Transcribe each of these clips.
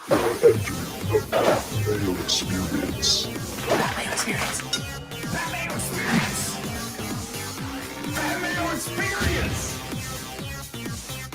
You're entering the Mayo experience. Mayo experience. Mayo experience. Mayo experience.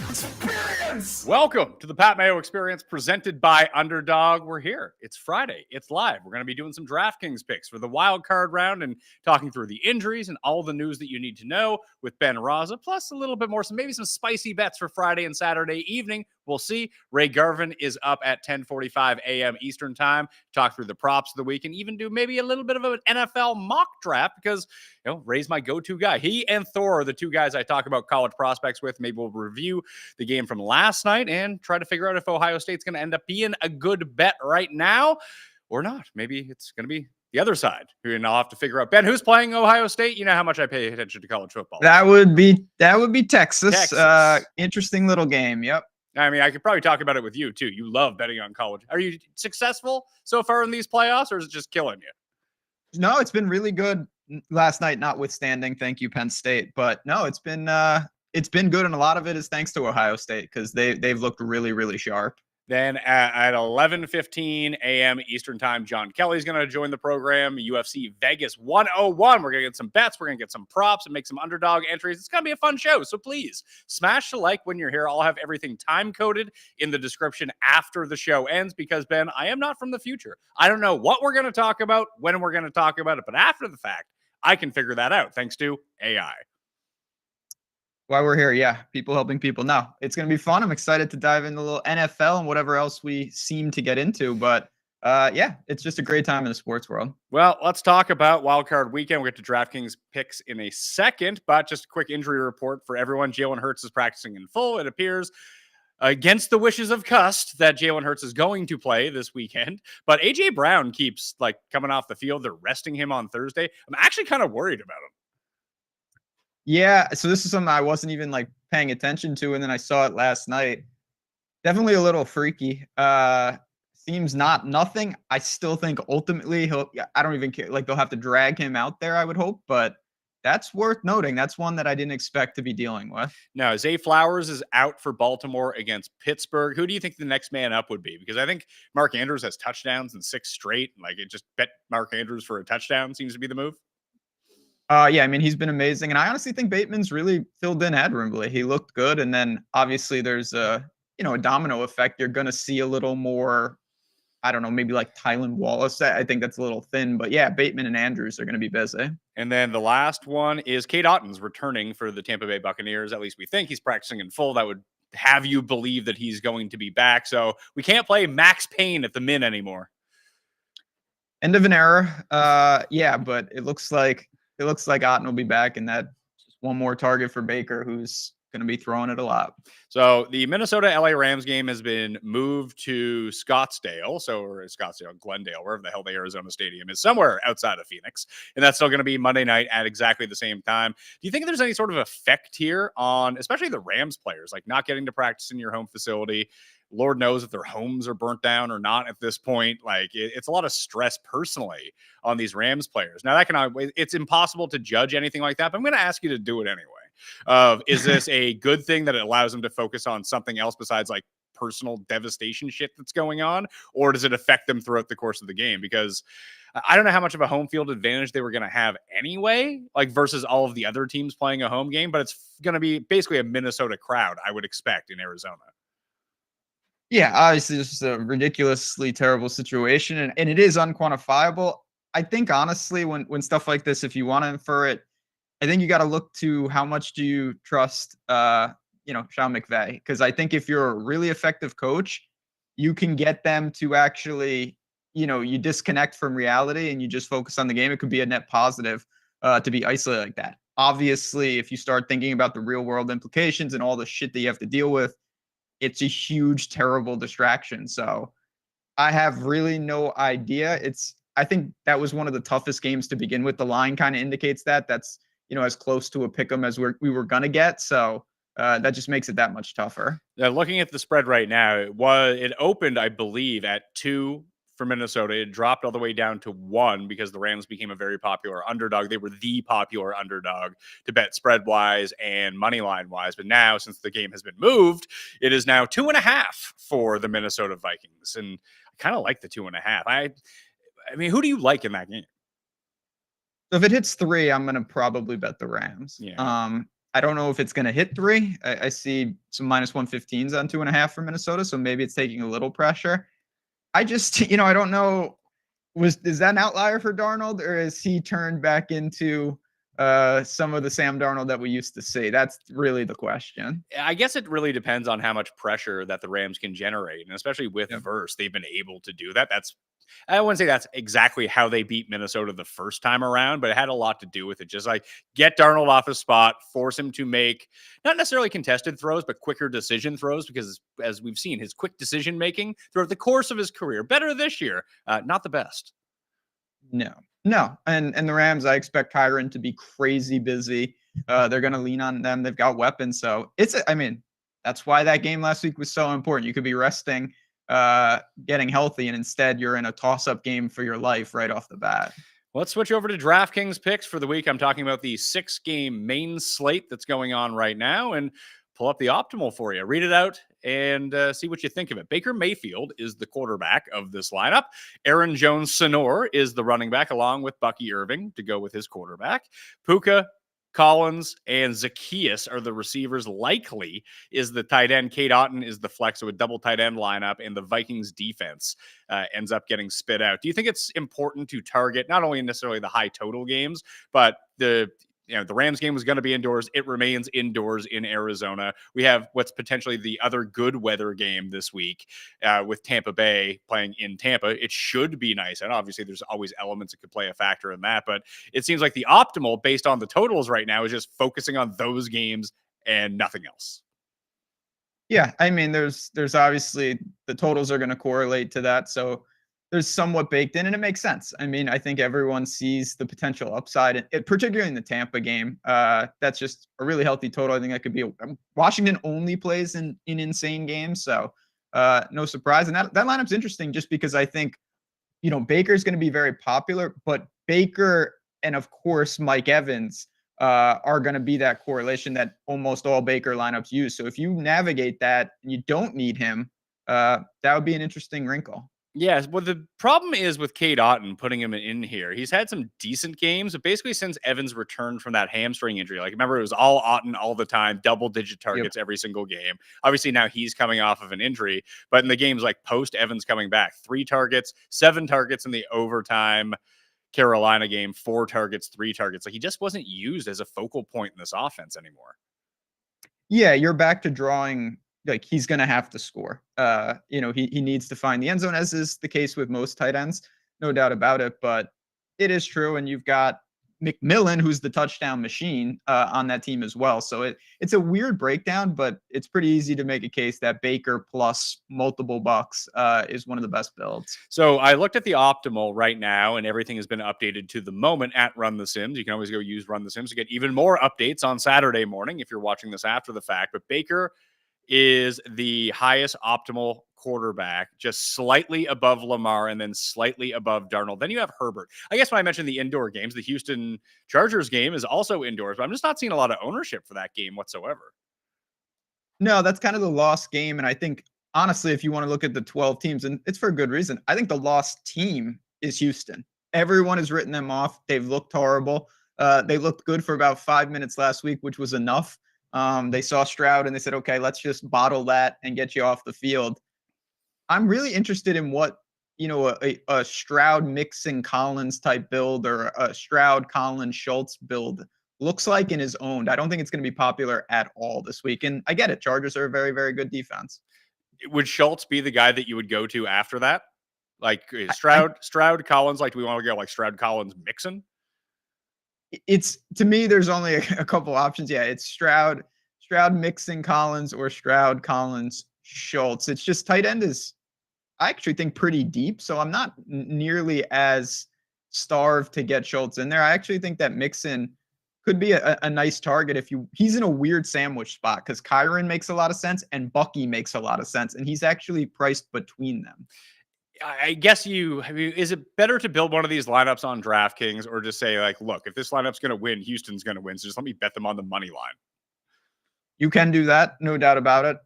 Experience. Welcome to the Pat Mayo Experience presented by Underdog. We're here. It's Friday. It's live. We're going to be doing some DraftKings picks for the wild card round and talking through the injuries and all the news that you need to know with Ben Rasa, plus a little bit more, maybe some spicy bets for Friday and Saturday evening. We'll see. Ray Garvin is up at 10:45 a.m. Eastern time. Talk through the props of the week and even do maybe a little bit of an NFL mock draft because, Ray's my go-to guy. He and Thor are the two guys I talk about college prospects with. Maybe we'll review the game from last night and try to figure out if Ohio State's going to end up being a good bet right now or not. Maybe it's going to be the other side. And I'll have to figure out, Ben, who's playing Ohio State? You know how much I pay attention to college football. That would be Texas. Interesting little game. Yep. I mean, I could probably talk about it with you, too. You love betting on college. Are you successful so far in these playoffs, or is it just killing you? No, it's been really good last night, notwithstanding. Thank you, Penn State. But no, it's been good, and a lot of it is thanks to Ohio State because they've looked really, really sharp. Then at 11:15 a.m. Eastern time, John Kelly's going to join the program. UFC Vegas 101. We're going to get some bets. We're going to get some props and make some underdog entries. It's going to be a fun show. So please smash the like when you're here. I'll have everything time coded in the description after the show ends because, Ben, I am not from the future. I don't know what we're going to talk about, when we're going to talk about it, but after the fact, I can figure that out thanks to AI. Why we're here, yeah. People helping people. No, it's going to be fun. I'm excited to dive into a little NFL and whatever else we seem to get into. But yeah, it's just a great time in the sports world. Well, let's talk about wildcard weekend. We'll get to DraftKings picks in a second, but just a quick injury report for everyone. Jalen Hurts is practicing in full. It appears against the wishes of Cust that Jalen Hurts is going to play this weekend. But A.J. Brown keeps coming off the field. They're resting him on Thursday. I'm actually kind of worried about him. Yeah, so this is something I wasn't even paying attention to, and then I saw it last night. Definitely a little freaky. Seems nothing. I still think ultimately I don't even care. They'll have to drag him out there, I would hope, but that's worth noting. That's one that I didn't expect to be dealing with. No, Zay Flowers is out for Baltimore against Pittsburgh. Who do you think the next man up would be? Because I think Mark Andrews has touchdowns in 6 straight. It just bet Mark Andrews for a touchdown seems to be the move. Yeah, I mean, he's been amazing. And I honestly think Bateman's really filled in admirably. He looked good. And then obviously there's a domino effect. You're going to see a little more, I don't know, maybe Tylan Wallace. I think that's a little thin. But yeah, Bateman and Andrews are going to be busy. And then the last one is Cade Otton's returning for the Tampa Bay Buccaneers. At least we think he's practicing in full. That would have you believe that he's going to be back. So we can't play Max Payne at the min anymore. End of an era. Yeah, but it looks like Otton will be back, and that's just one more target for Baker, who's going to be throwing it a lot. So the Minnesota-LA Rams game has been moved to Glendale, wherever the hell the Arizona Stadium is, somewhere outside of Phoenix. And that's still going to be Monday night at exactly the same time. Do you think there's any sort of effect here on, especially the Rams players, not getting to practice in your home facility? Lord knows if their homes are burnt down or not at this point. It's a lot of stress personally on these Rams players. Now it's impossible to judge anything like that, but I'm going to ask you to do it anyway. Is this a good thing that it allows them to focus on something else besides personal devastation shit that's going on? Or does it affect them throughout the course of the game? Because I don't know how much of a home field advantage they were going to have anyway, versus all of the other teams playing a home game, but it's going to be basically a Minnesota crowd, I would expect, in Arizona. Yeah, obviously this is a ridiculously terrible situation, and it is unquantifiable. I think honestly, when stuff like this, if you want to infer it, I think you got to look to how much do you trust, Sean McVay? Because I think if you're a really effective coach, you can get them to actually, you disconnect from reality and you just focus on the game. It could be a net positive to be isolated like that. Obviously, if you start thinking about the real world implications and all the shit that you have to deal with, it's a huge, terrible distraction. So I have really no idea. I think that was one of the toughest games to begin with. The line kind of indicates that. That's, as close to a pick'em as we were going to get. So that just makes it that much tougher. Looking at the spread right now, it opened, I believe, at 2 for Minnesota. It dropped all the way down to 1 because the Rams became a very popular underdog. They were the popular underdog to bet spread wise and money line wise. But now, since the game has been moved, it is now 2.5 for the Minnesota Vikings. And I kind of like the 2.5. I mean, who do you like in that game? So if it hits 3, I'm going to probably bet the Rams. Yeah. I don't know if it's going to hit 3. I see some -115s on 2.5 for Minnesota, so maybe it's taking a little pressure. I just, I don't know. Is that an outlier for Darnold, or has he turned back into some of the Sam Darnold that we used to see? That's really the question. I guess it really depends on how much pressure that the Rams can generate, and especially with Verse, they've been able to do that. I wouldn't say that's exactly how they beat Minnesota the first time around, but it had a lot to do with it. Just like get Darnold off his spot, force him to make not necessarily contested throws, but quicker decision throws, because as we've seen, his quick decision making throughout the course of his career, better this year, not the best. No. And the Rams, I expect Kyron to be crazy busy. They're going to lean on them. They've got weapons. So that's why that game last week was so important. You could be resting, getting healthy, and instead you're in a toss-up game for your life right off the bat. Let's switch over to DraftKings picks for the week. I'm talking about the 6-game main slate that's going on right now, and pull up the optimal for you. Read it out and see what you think of it. Baker Mayfield is the quarterback of this lineup. Aaron Jones-Sonor is the running back, along with Bucky Irving to go with his quarterback. Puka, Collins, and Zacchaeus are the receivers. Likely is the tight end. Cade Otton is the flex, so a double tight end lineup, and the Vikings defense ends up getting spit out. Do you think it's important to target not only necessarily the high total games, but the Rams game was going to be indoors. It remains indoors in Arizona. We have what's potentially the other good weather game this week with Tampa Bay playing in Tampa. It should be nice. And obviously there's always elements that could play a factor in that, but it seems like the optimal based on the totals right now is just focusing on those games and nothing else. Yeah. I mean, there's obviously the totals are going to correlate to that. So there's somewhat baked in, and it makes sense. I mean, I think everyone sees the potential upside, particularly in the Tampa game. That's just a really healthy total. I think that could be Washington only plays in insane games, so no surprise. And that lineup's interesting just because I think, Baker's going to be very popular, but Baker and of course Mike Evans are going to be that correlation that almost all Baker lineups use. So if you navigate that and you don't need him, that would be an interesting wrinkle. Yes, well, the problem is with Cade Otton putting him in here. He's had some decent games, but basically since Evans returned from that hamstring injury, like remember it was all Otton all the time, double-digit targets every single game. Obviously now he's coming off of an injury, but in the games like post Evans coming back, 3 targets, 7 targets in the overtime Carolina game, 4 targets, 3 targets. Like he just wasn't used as a focal point in this offense anymore. Yeah, you're back to drawing. Like he's going to have to score. He needs to find the end zone, as is the case with most tight ends, no doubt about it. But it is true, and you've got McMillan, who's the touchdown machine, on that team as well. So it's a weird breakdown, but it's pretty easy to make a case that Baker plus multiple bucks is one of the best builds. So I looked at the optimal right now, and everything has been updated to the moment at Run the Sims. You can always go use Run the Sims to get even more updates on Saturday morning if you're watching this after the fact. But Baker is the highest optimal quarterback, just slightly above Lamar and then slightly above Darnold. Then you have Herbert. I guess when I mentioned the indoor games, the Houston Chargers game is also indoors, but I'm just not seeing a lot of ownership for that game whatsoever. No, that's kind of the lost game. And I think, honestly, if you want to look at the 12 teams, and it's for a good reason, I think the lost team is Houston. Everyone has written them off. They've looked horrible. They looked good for about 5 minutes last week, which was enough. They saw Stroud and they said, okay, let's just bottle that and get you off the field. I'm really interested in what, a Stroud Mixon Collins type build or a Stroud Collins Schultz build looks like and is owned. I don't think it's going to be popular at all this week. And I get it. Chargers are a very, very good defense. Would Schultz be the guy that you would go to after that? Like Stroud Collins, like do we want to go like Stroud Collins Mixon? It's, to me, there's only a couple options. Yeah, it's Stroud Mixon Collins or Stroud Collins Schultz. It's just tight end is, I actually think, pretty deep. So I'm not nearly as starved to get Schultz in there. I actually think that Mixon could be a nice target if he's in a weird sandwich spot because Kyron makes a lot of sense and Bucky makes a lot of sense. And he's actually priced between them. I guess is it better to build one of these lineups on DraftKings or just say like, look, if this lineup's going to win, Houston's going to win. So just let me bet them on the money line. You can do that, no doubt about it.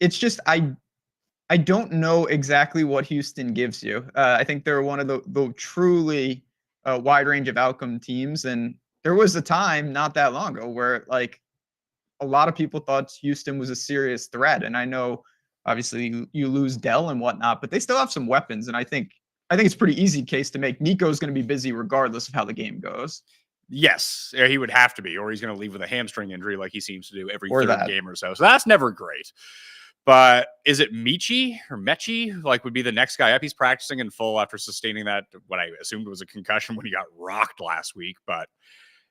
It's just I don't know exactly what Houston gives you. I think they're one of the truly wide range of outcome teams, and there was a time not that long ago where like a lot of people thought Houston was a serious threat. And I know obviously you lose Dell and whatnot, but they still have some weapons, and I think it's a pretty easy case to make. Nico's going to be busy regardless of how the game goes. Yes, he would have to be, or he's going to leave with a hamstring injury like he seems to do every Or third that. game or so. So that's never great. But is it Michi or Mechie? Like would be the next guy up. He's practicing in full after sustaining that, what I assumed was a concussion when he got rocked last week. But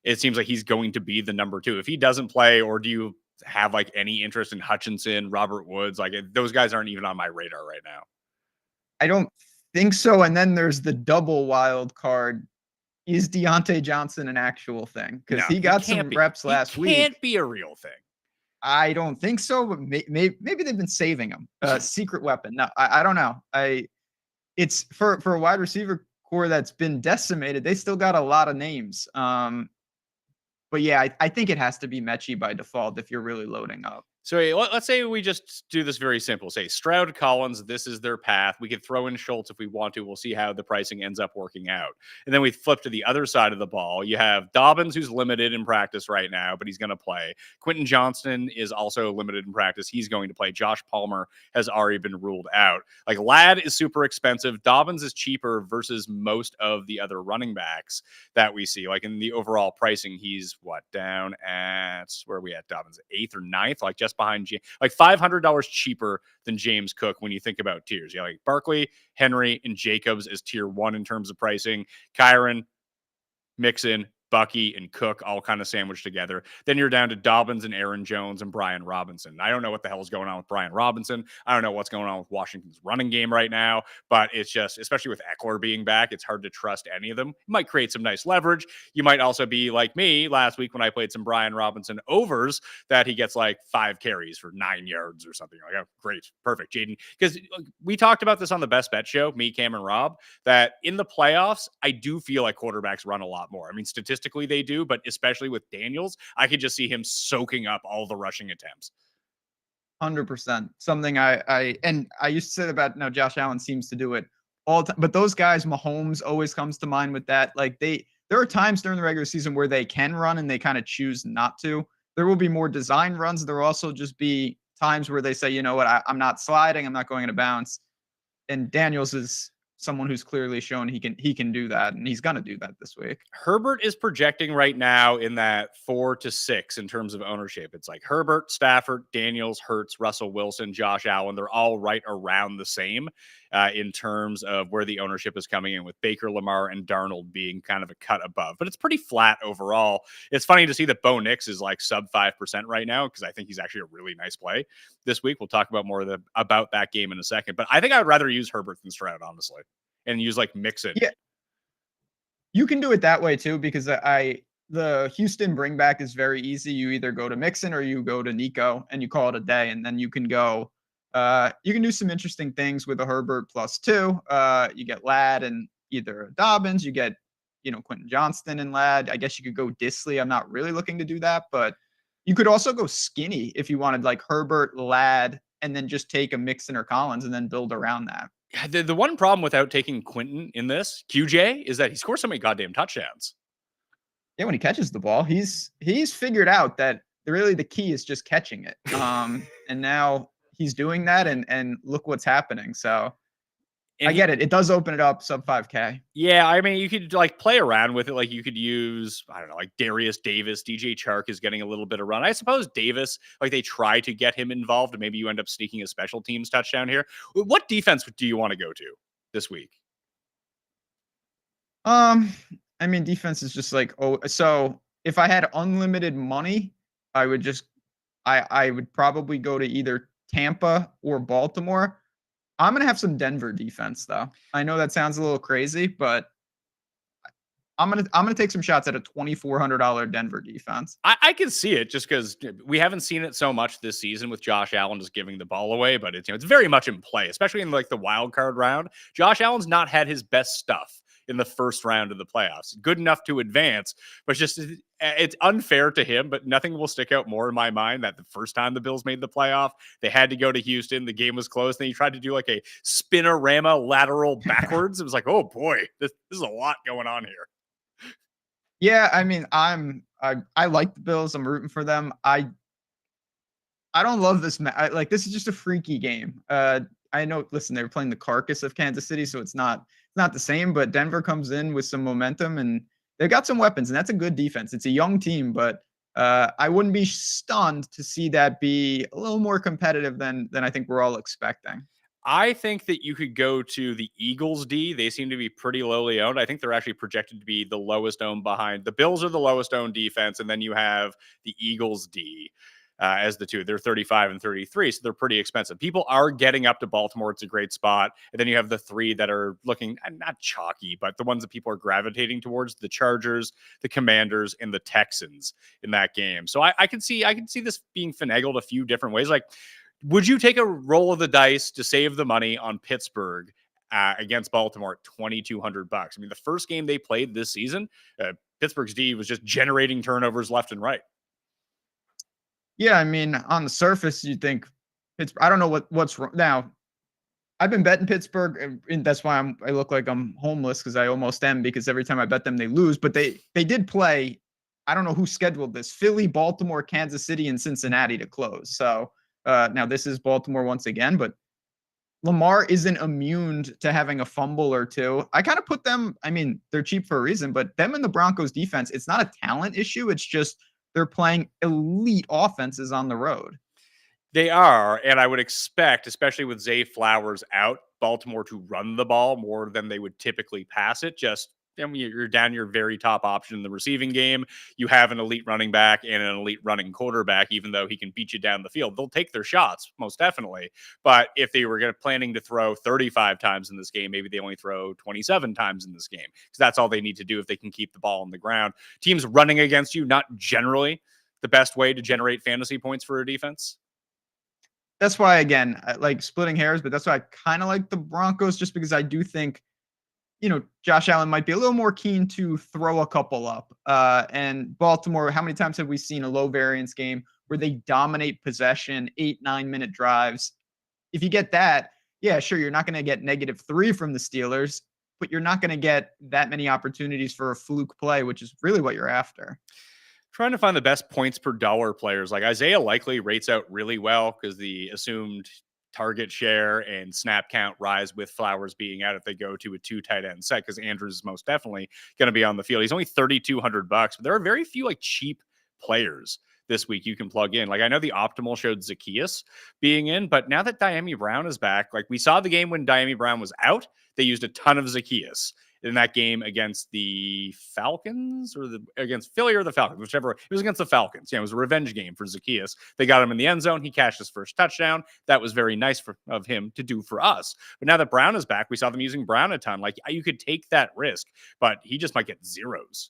it seems like he's going to be the number 2. If he doesn't play, or do you have like any interest in Hutchinson, Robert Woods? Like those guys aren't even on my radar right now. I don't think so. And then there's the double wild card. Is Deontay Johnson an actual thing? Because he got some reps last week. Can't be a real thing. I don't think so, but maybe they've been saving him. Secret weapon. No, I don't know. It's for a wide receiver core that's been decimated. They still got a lot of names. But yeah, I think it has to be Mechie by default if you're really loading up. So let's say we just do this very simple. Say Stroud, Collins, this is their path. We could throw in Schultz if we want to. We'll see how the pricing ends up working out. And then we flip to the other side of the ball. You have Dobbins, who's limited in practice right now, but he's going to play. Quentin Johnston is also limited in practice. He's going to play. Josh Palmer has already been ruled out. Like Ladd is super expensive. Dobbins is cheaper versus most of the other running backs that we see. Like in the overall pricing, he's down at, where are we at? Dobbins 8th or 9th, like just behind like $500 cheaper than James Cook when you think about tiers. Yeah, like Barkley, Henry, and Jacobs as tier 1 in terms of pricing. Kyron, Mixon, Bucky, and Cook all kind of sandwiched together. Then you're down to Dobbins and Aaron Jones and Brian Robinson. I don't know what the hell is going on with Brian Robinson. I don't know what's going on with Washington's running game right now, but it's just, especially with Eckler being back, it's hard to trust any of them. You might create some nice leverage. You might also be like me last week when I played some Brian Robinson overs that he gets like 5 carries for 9 yards or something. Like, oh, great. Perfect, Jaden. Because we talked about this on the Best Bet show, me, Cam, and Rob, that in the playoffs, I do feel like quarterbacks run a lot more. I mean, statistically they do, but especially with Daniels, I could just see him soaking up all the rushing attempts. 100%. Something I used to say about, Josh Allen seems to do it all the time, but those guys, Mahomes always comes to mind with that. Like there are times during the regular season where they can run and they kind of choose not to. There will be more design runs. There will also just be times where they say, you know what, I'm not sliding, I'm not going to bounce. And Daniels is someone who's clearly shown he can do that, and he's going to do that this week. Herbert is projecting right now in that 4 to 6 in terms of ownership. It's like Herbert, Stafford, Daniels, Hurts, Russell Wilson, Josh Allen. They're all right around the same in terms of where the ownership is coming in, with Baker, Lamar, and Darnold being kind of a cut above. But it's pretty flat overall. It's funny to see that Bo Nix is like sub 5% right now, because I think he's actually a really nice play this week. We'll talk about more about that game in a second. But I think I would rather use Herbert than Stroud, honestly, and use like Mixon. Yeah, you can do it that way too, because the Houston bring back is very easy. You either go to Mixon or you go to Nico and you call it a day, and then you can go. You can do some interesting things with a Herbert +2. You get Ladd and either Dobbins. You get Quentin Johnston and Ladd. I guess you could go Disley. I'm not really looking to do that, but you could also go skinny if you wanted, like Herbert, Ladd, and then just take a Mixon or Collins and then build around that. The one problem without taking Quentin in this, QJ, is that he scores so many goddamn touchdowns. Yeah, when he catches the ball, he's figured out that really the key is just catching it. And now he's doing that, and look what's happening. So I get it. It does open it up sub 5K. Yeah, I mean, you could like play around with it. Like you could use, I don't know, like Darius Davis, DJ Chark is getting a little bit of run. I suppose Davis, like they try to get him involved, and maybe you end up sneaking a special teams touchdown here. What defense do you want to go to this week? I mean, defense is just like, so if I had unlimited money, I would probably go to either Tampa or Baltimore. I'm going to have some Denver defense, though. I know that sounds a little crazy, but I'm gonna take some shots at a $2,400 Denver defense. I can see it just because we haven't seen it so much this season with Josh Allen just giving the ball away, but it's it's very much in play, especially in like the wild card round. Josh Allen's not had his best stuff in the first round of the playoffs. Good enough to advance, but it's unfair to him. But nothing will stick out more in my mind that the first time the Bills made the playoff, they had to go to Houston. The game was close. Then he tried to do like a spinorama lateral backwards. It was like, oh boy, this is a lot going on here. Yeah, I mean, I like the Bills. I'm rooting for them. I don't love this. Like, this is just a freaky game. I know. Listen, they were playing the carcass of Kansas City, so it's not the same. But Denver comes in with some momentum, and they've got some weapons, and that's a good defense. It's a young team, but I wouldn't be stunned to see that be a little more competitive than I think we're all expecting. I think that you could go to the Eagles D. They seem to be pretty lowly owned. I think they're actually projected to be the lowest owned behind. The Bills are the lowest owned defense, and then you have the Eagles D as the two. They're 35 and 33, so they're pretty expensive. People are getting up to Baltimore. It's a great spot. And then you have the three that are looking not chalky, but the ones that people are gravitating towards: the Chargers, the Commanders, and the Texans in that game. So I can see this being finagled a few different ways. Like, would you take a roll of the dice to save the money on Pittsburgh against Baltimore at $2,200? I mean, the first game they played this season, Pittsburgh's D was just generating turnovers left and right. Yeah, I mean, on the surface, you think Pittsburgh. I don't know what's wrong now. I've been betting Pittsburgh, and that's why I look like I'm homeless, because I almost am, because every time I bet them, they lose. But they did play. I don't know who scheduled this: Philly, Baltimore, Kansas City, and Cincinnati to close. So now this is Baltimore once again, but Lamar isn't immune to having a fumble or two. I kind of put them. I mean, they're cheap for a reason, but them and the Broncos defense, it's not a talent issue. It's just they're playing elite offenses on the road. They are, and I would expect, especially with Zay Flowers out, Baltimore to run the ball more than they would typically pass it. Just, I mean, you're down your very top option in the receiving game. You have an elite running back and an elite running quarterback, even though he can beat you down the field. They'll take their shots, most definitely. But if they were planning to throw 35 times in this game, maybe they only throw 27 times in this game, because that's all they need to do if they can keep the ball on the ground. Teams running against you, not generally the best way to generate fantasy points for a defense. That's why, again, I like splitting hairs, but that's why I kind of like the Broncos, just because I do think, Josh Allen might be a little more keen to throw a couple up. And Baltimore, how many times have we seen a low variance game where they dominate possession, 8-9 minute drives? If you get that, yeah, sure, you're not going to get -3 from the Steelers, but you're not going to get that many opportunities for a fluke play, which is really what you're after. Trying to find the best points per dollar players. Like, Isaiah likely rates out really well because the assumed target share and snap count rise with Flowers being out if they go to a 2 tight end set, because Andrews is most definitely going to be on the field. He's only $3,200, but there are very few like cheap players this week you can plug in. Like, I know the Optimal showed Zacchaeus being in, but now that Diami Brown is back, like we saw the game when Diami Brown was out, they used a ton of Zacchaeus in that game against the Falcons, or against Philly or the Falcons, whichever. It was against the Falcons. Yeah, it was a revenge game for Zacchaeus. They got him in the end zone. He cashed his first touchdown. That was very nice of him to do for us. But now that Brown is back, we saw them using Brown a ton. Like, you could take that risk, but he just might get zeros.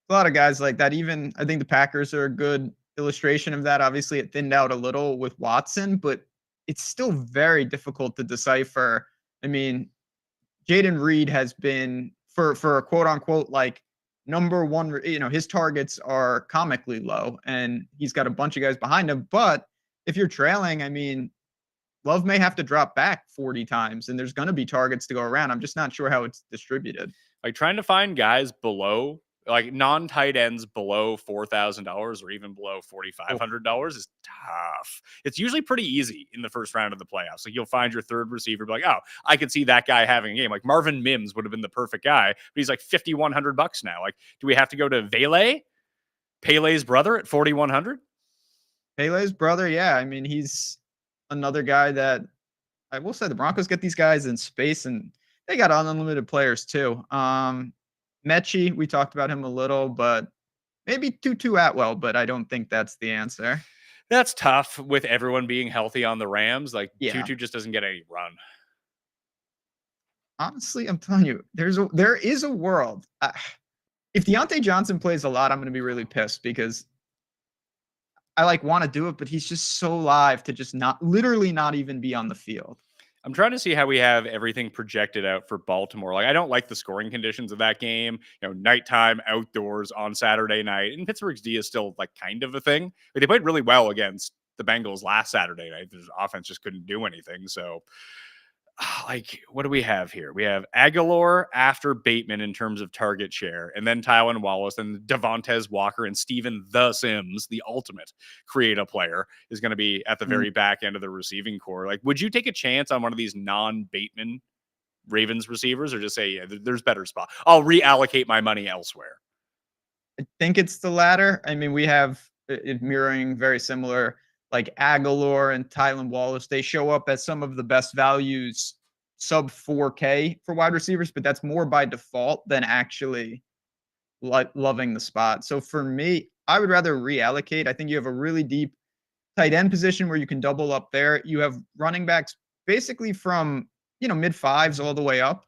A lot of guys like that. Even I think the Packers are a good illustration of that. Obviously, it thinned out a little with Watson, but it's still very difficult to decipher. I mean, Jaden Reed has been for a quote unquote like number one, his targets are comically low, and he's got a bunch of guys behind him. But if you're trailing, I mean, Love may have to drop back 40 times, and there's going to be targets to go around. I'm just not sure how it's distributed. Like, trying to find guys below, like non-tight ends below $4,000 or even below $4,500 is tough. It's usually pretty easy in the first round of the playoffs. Like, you'll find your third receiver, be like, oh, I could see that guy having a game. Like, Marvin Mims would have been the perfect guy, but he's like $5,100 now. Like, do we have to go to Pele's brother at 4,100? Pele's brother, yeah. I mean, he's another guy that I will say the Broncos get these guys in space, and they got unlimited players too. Mechie, we talked about him a little, but maybe Tutu Atwell, but I don't think that's the answer. That's tough with everyone being healthy on the Rams. Like, yeah. Tutu just doesn't get any run. honestly, I'm telling you, there is a world. If Deontay Johnson plays a lot, I'm going to be really pissed because I want to do it, but he's just so live to just literally not even be on the field. I'm trying to see how we have everything projected out for Baltimore. Like, I don't like the scoring conditions of that game. Nighttime, outdoors on Saturday night. And Pittsburgh's D is still like kind of a thing. But they played really well against the Bengals last Saturday night. The offense just couldn't do anything. So, what do we have here? We have Aguilar after Bateman in terms of target share, and then Tylan Wallace, and Devontae Walker, and Steven the Sims, the ultimate creative player, is going to be at the very back end of the receiving core. Like, would you take a chance on one of these non-Bateman Ravens receivers, or just say, yeah, there's better spot? I'll reallocate my money elsewhere. I think it's the latter. I mean, we have it mirroring very similar. Like Aguilar and Tylan Wallace, they show up as some of the best values sub 4K for wide receivers, but that's more by default than actually loving the spot. So for me, I would rather reallocate. I think you have a really deep tight end position where you can double up there. You have running backs basically from mid fives all the way up.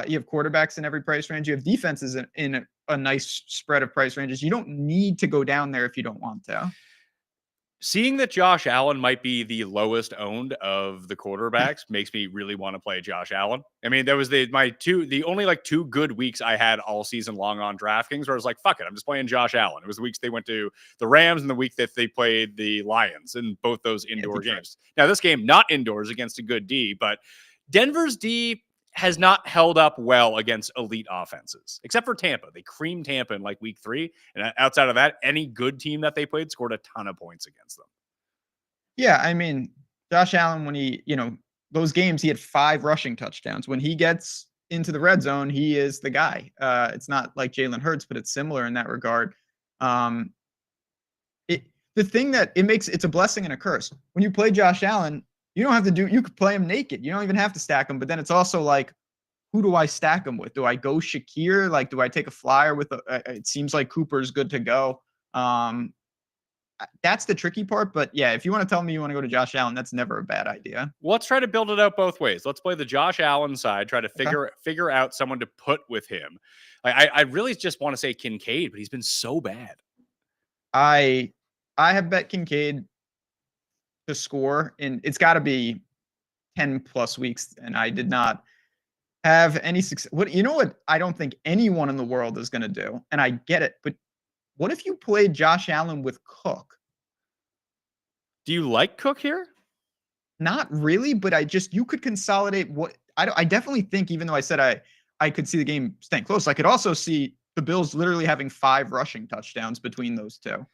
You have quarterbacks in every price range. You have defenses in a nice spread of price ranges. You don't need to go down there if you don't want to. Seeing that Josh Allen might be the lowest owned of the quarterbacks makes me really want to play Josh Allen. I mean, that was the only 2 good weeks I had all season long on DraftKings where I was like, fuck it, I'm just playing Josh Allen. It was the weeks they went to the Rams and the week that they played the Lions in both those indoor games. Now, this game, not indoors against a good D, but Denver's D has not held up well against elite offenses, except for Tampa. They creamed Tampa in like week 3. And outside of that, any good team that they played scored a ton of points against them. Yeah, I mean, Josh Allen, when he, those games, he had 5 rushing touchdowns. When he gets into the red zone, he is the guy. It's not like Jalen Hurts, but it's similar in that regard. The thing that it's a blessing and a curse. When you play Josh Allen, you don't have to you could play him naked. You don't even have to stack him. But then it's also like, who do I stack him with? Do I go Shakir? Like, do I take a flyer with it seems like Cooper's good to go. That's the tricky part. But yeah, if you want to tell me you want to go to Josh Allen, that's never a bad idea. Let's try to build it out both ways. Let's play the Josh Allen side, try to figure out someone to put with him. I really just want to say Kincaid, but he's been so bad. I have bet Kincaid to score, and it's got to be 10 plus weeks, and I did not have any success. What I don't think anyone in the world is going to do, and I get it, but what if you played Josh Allen with Cook? Do you like Cook here? Not really, but you could consolidate I definitely think, even though I said I could see the game staying close, I could also see the Bills literally having 5 rushing touchdowns between those two.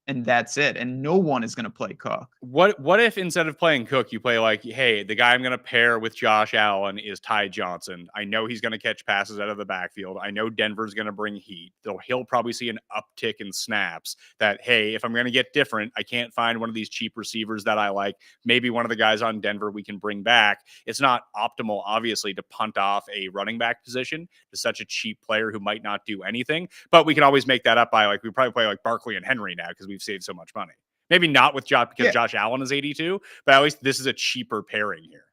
And that's it. And no one is going to play Cook. What if instead of playing Cook, you play like, hey, the guy I'm going to pair with Josh Allen is Ty Johnson. I know he's going to catch passes out of the backfield. I know Denver's going to bring heat. He'll probably see an uptick in snaps that, hey, if I'm going to get different, I can't find one of these cheap receivers that I like. Maybe one of the guys on Denver we can bring back. It's not optimal, obviously, to punt off a running back position to such a cheap player who might not do anything. But we can always make that up by we probably play like Barkley and Henry now because we've saved so much money. Maybe not with Josh because Josh Allen is 82, but at least this is a cheaper pairing here.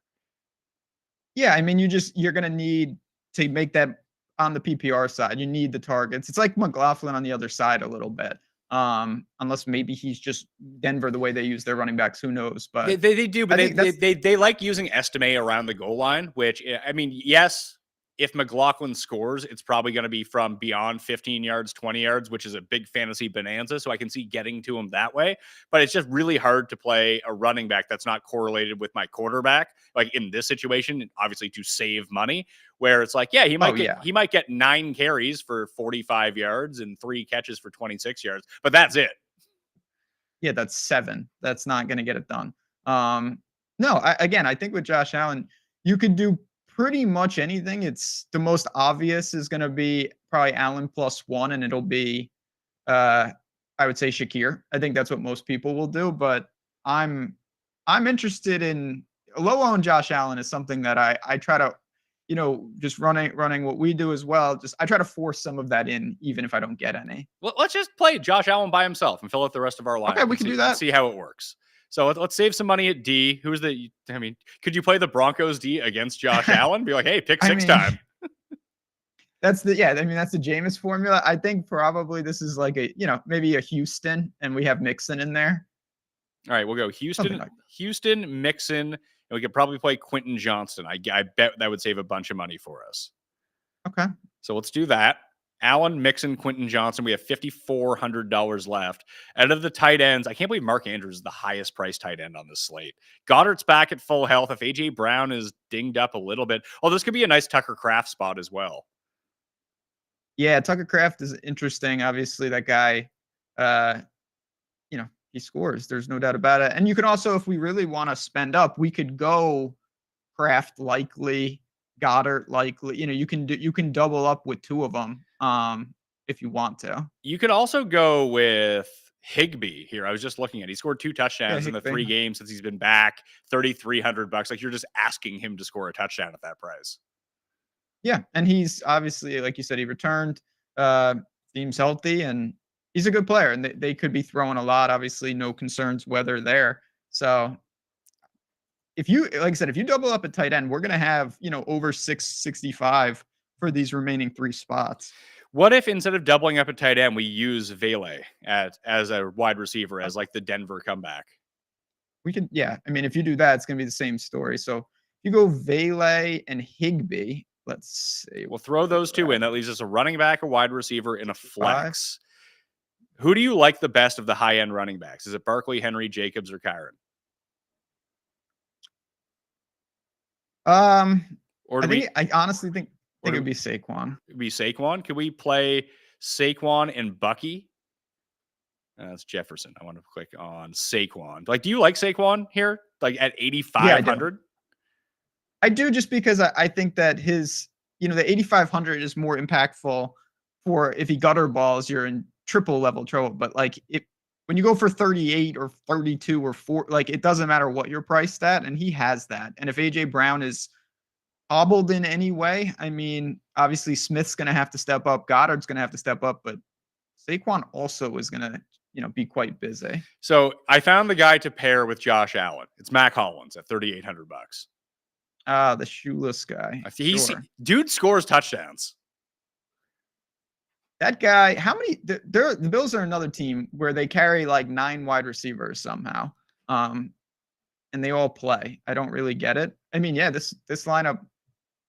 Yeah, I mean, you're going to need to make that on the PPR side. You need the targets. It's like McLaughlin on the other side a little bit. Unless maybe he's just Denver the way they use their running backs. Who knows? But they do, but they like using Estime around the goal line, which, I mean, yes, if McLaughlin scores, it's probably going to be from beyond 15 yards, 20 yards, which is a big fantasy bonanza. So I can see getting to him that way. But it's just really hard to play a running back that's not correlated with my quarterback. Like in this situation, obviously to save money, where it's like, yeah, he might get 9 carries for 45 yards and 3 catches for 26 yards, but that's it. Yeah, that's 7. That's not going to get it done. I think with Josh Allen, you could do pretty much anything. It's the most obvious is going to be probably Allen +1, and it'll be, I would say Shakir. I think that's what most people will do, but I'm interested in low owned Josh Allen is something that I try to, just running what we do as well. I try to force some of that in, even if I don't get any. Well, let's just play Josh Allen by himself and fill out the rest of our lineup. Okay, we can do that. See how it works. So let's save some money at D. Could you play the Broncos D against Josh Allen? Be like, hey, pick six time. That's the Jameis formula. I think probably this is like maybe a Houston, and we have Mixon in there. All right, we'll go Houston, Mixon, and we could probably play Quentin Johnston. I bet that would save a bunch of money for us. Okay. So let's do that. Allen, Mixon, Quentin Johnston. We have $5,400 left. Out of the tight ends, I can't believe Mark Andrews is the highest priced tight end on this slate. Goddard's back at full health. If A.J. Brown is dinged up a little bit, this could be a nice Tucker Kraft spot as well. Yeah, Tucker Kraft is interesting. Obviously, that guy, he scores. There's no doubt about it. And you can also, if we really want to spend up, we could go Kraft likely, Goddard likely. You can double up with two of them if you want to. You could also go with Higbee here. I was just looking at. He scored 2 touchdowns in the 3 games since he's been back. $3,300. Like, you're just asking him to score a touchdown at that price. Yeah, and he's obviously, like you said, he returned, seems healthy, and he's a good player. And they could be throwing a lot. Obviously, no concerns whether there. So if you double up at tight end, we're going to have, over 665 for these remaining 3 spots. What if instead of doubling up at tight end, we use Vele as a wide receiver, as like the Denver comeback? We could, yeah. I mean, if you do that, it's going to be the same story. So if you go Vele and Higbee, let's see. We'll throw those 2 in. That leaves us a running back, a wide receiver, and a flex. Who do you like the best of the high-end running backs? Is it Barkley, Henry, Jacobs, or Kyron? I honestly think it would be Saquon. It'd be Saquon. Could we play Saquon and Bucky? That's Jefferson. I want to click on Saquon. Like, do you like Saquon here? Like at 8,500? Yeah, I do, just because I think that his, the 8,500 is more impactful for if he gutter balls, you're in triple level trouble. But like when you go for 38 or 32 or 4, like it doesn't matter what you're priced at, and he has that. And if A.J. Brown is hobbled in any way, I mean, obviously Smith's going to have to step up, Goddard's going to have to step up, but Saquon also is going to, be quite busy. So I found the guy to pair with Josh Allen. It's Mac Hollins at $3,800. The shoeless guy. Dude scores touchdowns. That guy, how many? The Bills are another team where they carry like 9 wide receivers somehow, and they all play. I don't really get it. I mean, yeah, this lineup,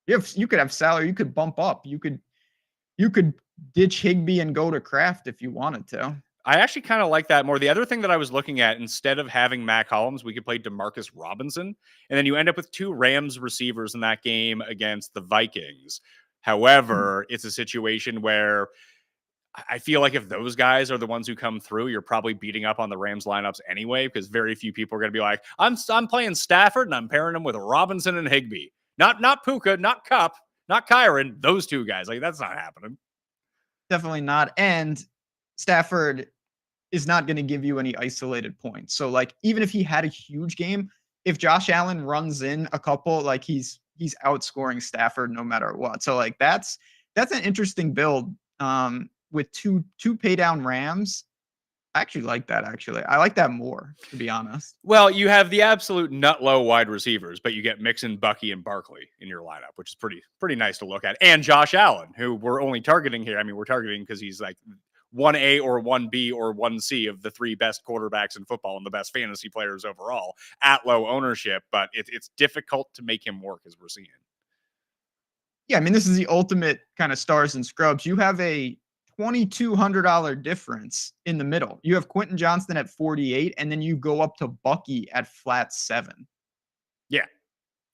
you could have salary, you could bump up, you could ditch Higbee and go to Kraft if you wanted to. I actually kind of like that more. The other thing that I was looking at, instead of having Mac Hollins, we could play Demarcus Robinson, and then you end up with 2 Rams receivers in that game against the Vikings. However, it's a situation where I feel like if those guys are the ones who come through, you're probably beating up on the Rams lineups anyway, because very few people are going to be like, I'm playing Stafford and I'm pairing him with Robinson and Higbee. Not Puka, not Kupp, not Kyron, those 2 guys. Like, that's not happening. Definitely not. And Stafford is not going to give you any isolated points. So like, even if he had a huge game, if Josh Allen runs in a couple, like he's outscoring Stafford no matter what. So like, that's an interesting build with two pay down Rams. I actually like that. I like that more, to be honest. Well, you have the absolute nut low wide receivers, but you get Mixon, Bucky, and Barkley in your lineup, which is pretty nice to look at. And Josh Allen, who we're only targeting here. I mean, we're targeting because he's like 1A or 1B or 1C of the 3 best quarterbacks in football and the best fantasy players overall at low ownership. But it's difficult to make him work, as we're seeing. Yeah, I mean, this is the ultimate kind of stars and scrubs. You have a $2,200 difference in the middle. You have Quentin Johnston at 48, and then you go up to Bucky at flat 7. Yeah.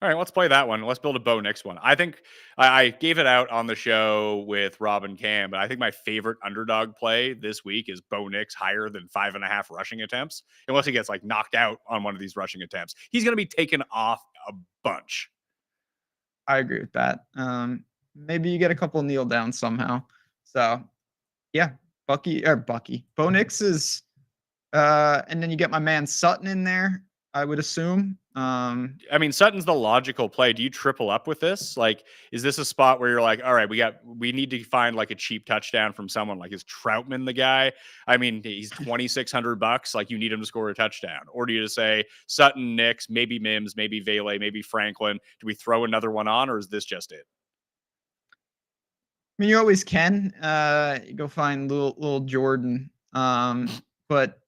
All right, let's play that one. Let's build a Bo Nix one. I think I gave it out on the show with Rob and Cam, but I think my favorite underdog play this week is Bo Nix higher than 5.5 rushing attempts. Unless he gets like knocked out on one of these rushing attempts, he's going to be taken off a bunch. I agree with that. Maybe you get a couple kneel downs somehow. So yeah, Bo Nix is, and then you get my man Sutton in there. I would assume. I mean, Sutton's the logical play. Do you triple up with this? Like, is this a spot where you're like, all right, we need to find like a cheap touchdown from someone? Like, is Troutman the guy? I mean, he's $2,600. Like, you need him to score a touchdown. Or do you just say Sutton, Nix, maybe Mims, maybe Vele, maybe Franklin? Do we throw another one on, or is this just it? I mean, you always can. You go find little Jordan. But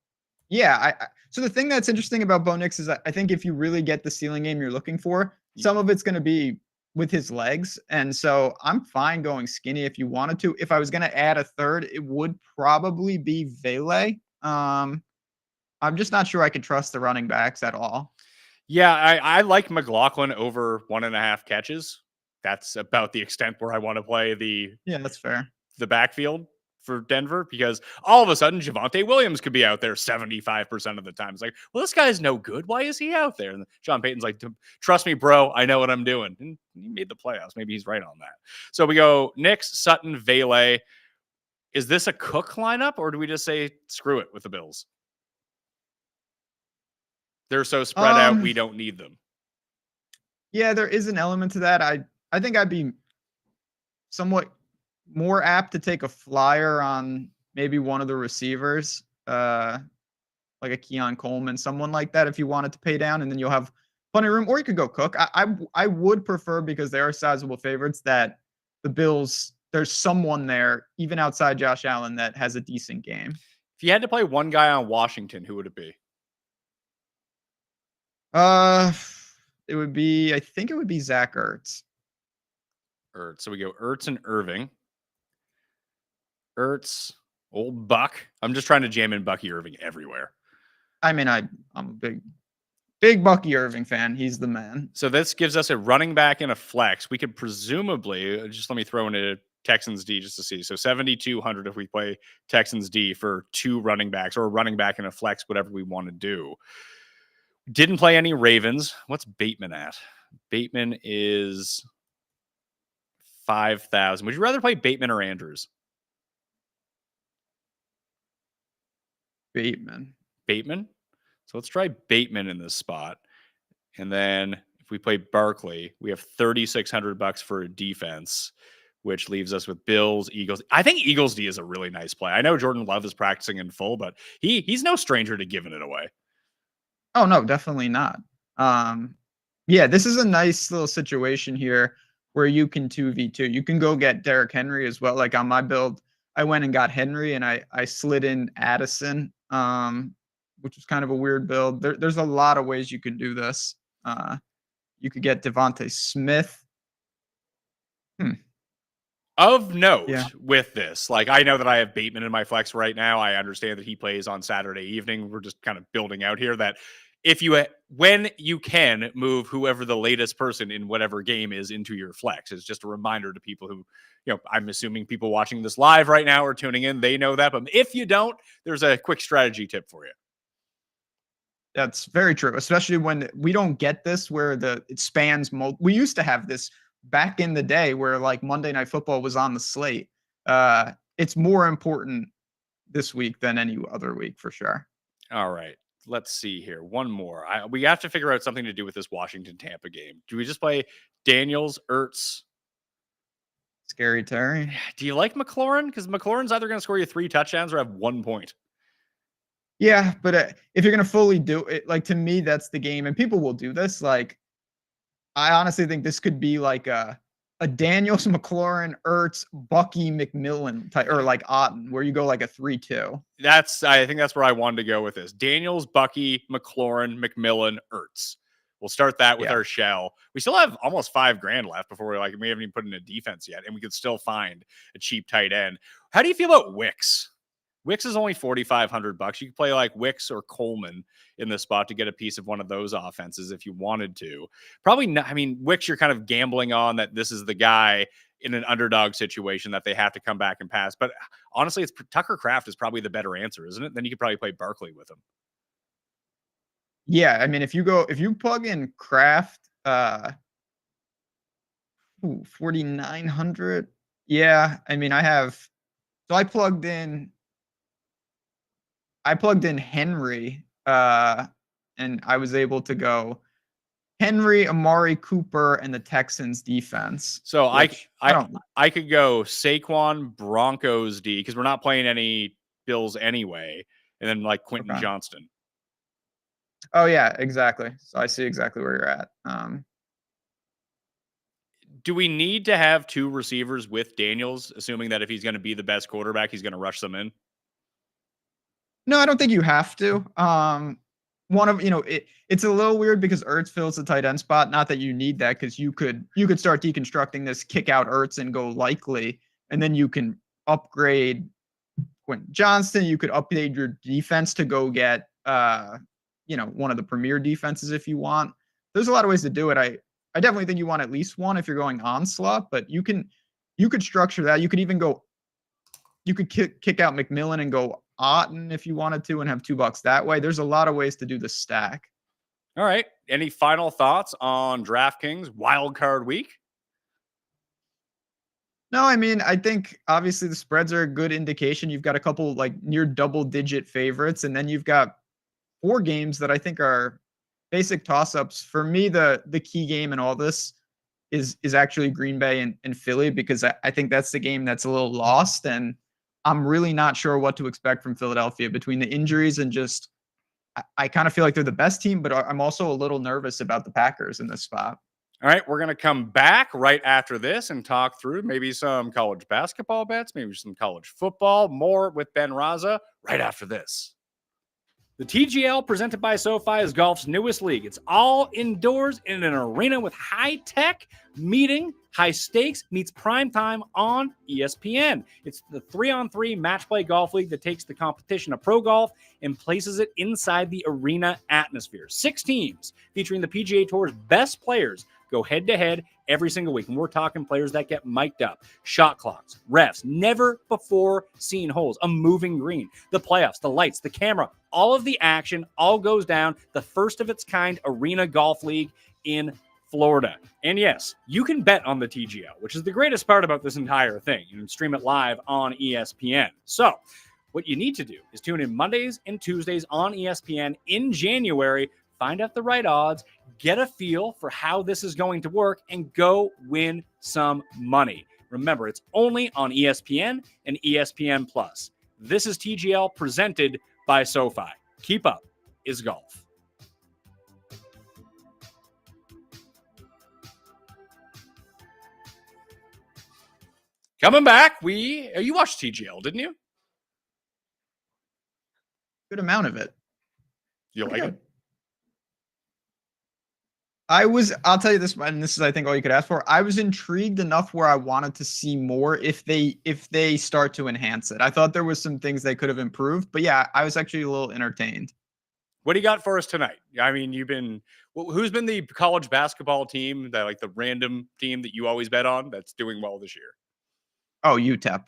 yeah, so the thing that's interesting about Bo Nix is that I think if you really get the ceiling game you're looking for, some of it's going to be with his legs. And so I'm fine going skinny if you wanted to. If I was going to add a third, it would probably be Vele. I'm just not sure I could trust the running backs at all. Yeah, I like McLaughlin over 1.5 catches. That's about the extent where I want to play that's fair. the backfield for Denver, because all of a sudden Javonte Williams could be out there 75% of the time. It's like, well, this guy's no good. Why is he out there? And Sean Payton's like, trust me, bro, I know what I'm doing. And he made the playoffs. Maybe he's right on that. So we go Nix, Sutton, Vele. Is this a Cook lineup, or do we just say screw it with the Bills? They're so spread out, we don't need them. Yeah, there is an element to that. I think I'd be somewhat more apt to take a flyer on maybe one of the receivers, like a Keon Coleman, someone like that, if you wanted to pay down, and then you'll have plenty of room. Or you could go Cook. I would prefer, because they are sizable favorites, that the Bills, there's someone there, even outside Josh Allen, that has a decent game. If you had to play one guy on Washington, who would it be? It would be, I think it would be Zach Ertz. So we go Ertz and Irving. Ertz, old Buck. I'm just trying to jam in Bucky Irving everywhere. I mean, I'm a big Bucky Irving fan. He's the man. So this gives us a running back and a flex. We could presumably, just let me throw in a Texans D just to see. So 7,200 if we play Texans D for 2 running backs, or a running back and a flex, whatever we want to do. Didn't play any Ravens. What's Bateman at? Bateman is 5,000. Would you rather play Bateman or Andrews? Bateman. So let's try Bateman in this spot. And then if we play Barkley, we have $3,600 for a defense, which leaves us with Bills, Eagles. I think Eagles D is a really nice play. I know Jordan Love is practicing in full, but he's no stranger to giving it away. Oh, no, definitely not. Yeah, this is a nice little situation here where you can 2v2. You can go get Derrick Henry as well. Like on my build, I went and got Henry, and I slid in Addison, which was kind of a weird build. There's a lot of ways you could do this. You could get Devontae Smith. Of note with this, like, I know that I have Bateman in my flex right now. I understand that he plays on Saturday evening. We're just kind of building out here that when you can move whoever the latest person in whatever game is into your flex. It's just a reminder to people who, I'm assuming people watching this live right now or tuning in, they know that. But if you don't, there's a quick strategy tip for you. That's very true, especially when we don't get this where it spans. We used to have this back in the day where like Monday Night Football was on the slate. It's more important this week than any other week for sure. All right. Let's see here. One more. We have to figure out something to do with this Washington-Tampa game. Do we just play Daniels, Ertz? Scary Terry. Do you like McLaurin? Because McLaurin's either going to score you 3 touchdowns or have 1 point. Yeah, but if you're going to fully do it, like, to me, that's the game. And people will do this. Like, I honestly think this could be like a Daniels, McLaurin, Ertz, Bucky, McMillan type, or like Otten, where you go like a 3-2. I think that's where I wanted to go with this. Daniels, Bucky, McLaurin, McMillan, Ertz. We'll start that with our shell. We still have almost $5,000 left before we haven't even put in a defense yet, and we could still find a cheap tight end. How do you feel about Wicks? Wicks is only $4,500. You could play like Wicks or Coleman in this spot to get a piece of one of those offenses if you wanted to. Probably not. I mean, Wicks, you're kind of gambling on that this is the guy in an underdog situation that they have to come back and pass. But honestly, Tucker Kraft is probably the better answer, isn't it? Then you could probably play Barkley with him. Yeah, I mean, if you plug in Kraft, 4,900. Yeah, I mean, I plugged in Henry, and and I was able to go Henry, Amari Cooper, and the Texans defense. So I don't. I could go Saquon, Broncos D, because we're not playing any Bills anyway, and then like Quentin Okay. Johnston. Oh yeah, exactly. So I see exactly where you're at. Do we need to have two receivers with Daniels, assuming that if he's going to be the best quarterback, he's going to rush them in? No, I don't think you have to. It's a little weird because Ertz fills the tight end spot. Not that you need that, because you could start deconstructing this, kick out Ertz and go Likely, and then you can upgrade Quentin Johnston. You could update your defense to go get one of the premier defenses if you want. There's a lot of ways to do it. I definitely think you want at least one if you're going onslaught, but you could structure that. You could even go. You could kick out McMillan and go Otten if you wanted to, and have $2 that way. There's a lot of ways to do the stack. All right. Any final thoughts on DraftKings wild card week? No, I mean, I think obviously the spreads are a good indication. You've got a couple like near double-digit favorites, and then you've got 4 games that I think are basic toss-ups. For me, the key game in all this is actually Green Bay and Philly, because I think that's the game that's a little lost, and I'm really not sure what to expect from Philadelphia between the injuries and just I kind of feel like they're the best team, but I'm also a little nervous about the Packers in this spot. All right, we're going to come back right after this and talk through maybe some college basketball bets, maybe some college football, more with Ben Rasa right after this. The TGL, presented by SoFi, is golf's newest league. It's all indoors in an arena with high-tech meeting. High stakes meets prime time on ESPN. It's the 3-on-3 match play golf league that takes the competition of pro golf and places it inside the arena atmosphere. 6 teams featuring the PGA Tour's best players go head-to-head every single week. And we're talking players that get mic'd up, shot clocks, refs, never before seen holes, a moving green, the playoffs, the lights, the camera, all of the action all goes down. The first of its kind arena golf league in Florida. And yes, you can bet on the TGL, which is the greatest part about this entire thing. You can stream it live on ESPN. So what you need to do is tune in Mondays and Tuesdays on ESPN in January, find out the right odds, get a feel for how this is going to work, and go win some money. Remember, it's only on ESPN and ESPN Plus. This is TGL presented by SoFi. Keep up is golf. Coming back, you watched TGL, didn't you? Good amount of it. You like it? I'll tell you this, and this is, I think, all you could ask for. I was intrigued enough where I wanted to see more if they start to enhance it. I thought there was some things they could have improved, but yeah, I was actually a little entertained. What do you got for us tonight? I mean, who's been the college basketball team, that like the random team that you always bet on that's doing well this year? Oh, UTEP.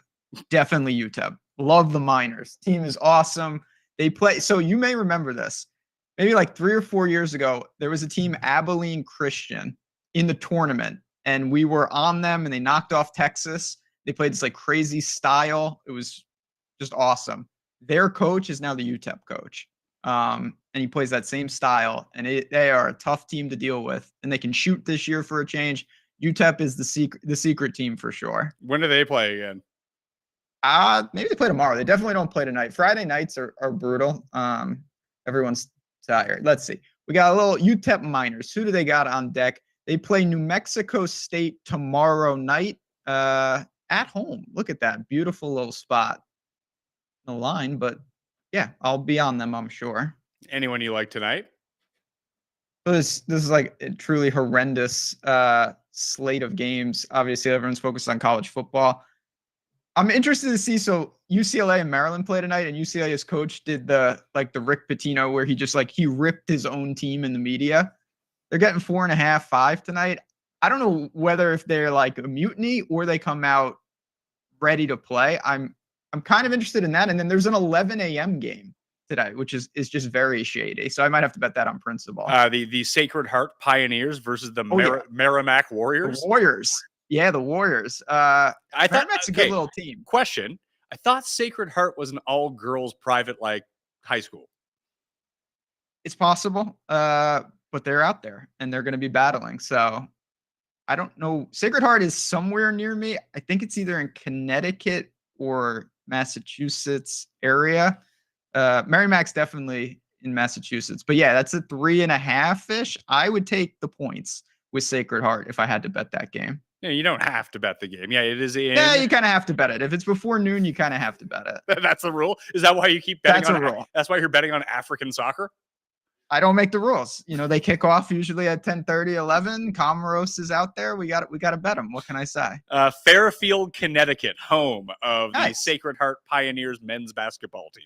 Definitely UTEP. Love the Miners. Team is awesome. They play. So you may remember this. Maybe like 3 or 4 years ago, there was a team, Abilene Christian, in the tournament, and we were on them, and they knocked off Texas. They played this like crazy style. It was just awesome. Their coach is now the UTEP coach, and he plays that same style, and they are a tough team to deal with, and they can shoot this year for a change. UTEP is the secret team for sure. When do they play again? Maybe they play tomorrow. They definitely don't play tonight. Friday nights are brutal. Everyone's tired. Let's see. We got a little UTEP Miners. Who do they got on deck? They play New Mexico State tomorrow night at home. Look at that. Beautiful little spot. No line, but yeah, I'll be on them, I'm sure. Anyone you like tonight? This is like a truly horrendous slate of games. Obviously, everyone's focused on college football. I'm interested to see. So UCLA and Maryland play tonight, and UCLA's coach did the Rick Pitino, where he ripped his own team in the media. They're getting 4.5, 5 tonight. I don't know whether if they're like a mutiny or they come out ready to play. I'm kind of interested in that. And then there's an 11 a.m. game today, which is just very shady. So I might have to bet that on principle. The Sacred Heart Pioneers versus the Merrimack Warriors. The Warriors. Yeah, the Warriors. I thought that's a good little team. Question. I thought Sacred Heart was an all-girls private high school. It's possible, but they're out there and they're going to be battling. So I don't know. Sacred Heart is somewhere near me. I think it's either in Connecticut or Massachusetts area. Merrimack's definitely in Massachusetts. But yeah, that's a 3.5-ish. I would take the points with Sacred Heart if I had to bet that game. Yeah, you don't have to bet the game. Yeah, it is in. Yeah, you kind of have to bet it. If it's before noon, you kind of have to bet it. That's the rule. Is that why you keep betting That's on a rule. That's why you're betting on African soccer? I don't make the rules. You know, they kick off usually at 10:30, 11. Comoros is out there. We got to bet them. What can I say? Fairfield, Connecticut, home of the Nice. Sacred Heart Pioneers men's basketball team.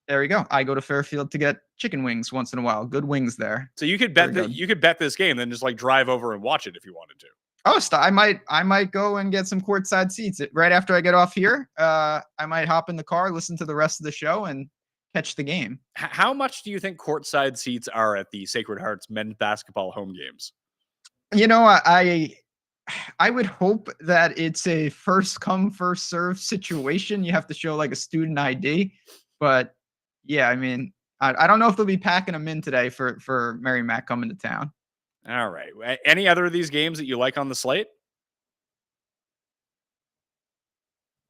There you go. I go to Fairfield to get chicken wings once in a while. Good wings there. So you could bet that you could bet this game, then just like drive over and watch it if you wanted to. Oh, I might go and get some courtside seats right after I get off here. I might hop in the car, listen to the rest of the show, and catch the game. How much do you think courtside seats are at the Sacred Hearts men's basketball home games? You know, I would hope that it's a first come, first serve situation. You have to show like a student ID, but yeah, I mean, I don't know if they'll be packing them in today for Merrimack coming to town. All right. Any other of these games that you like on the slate?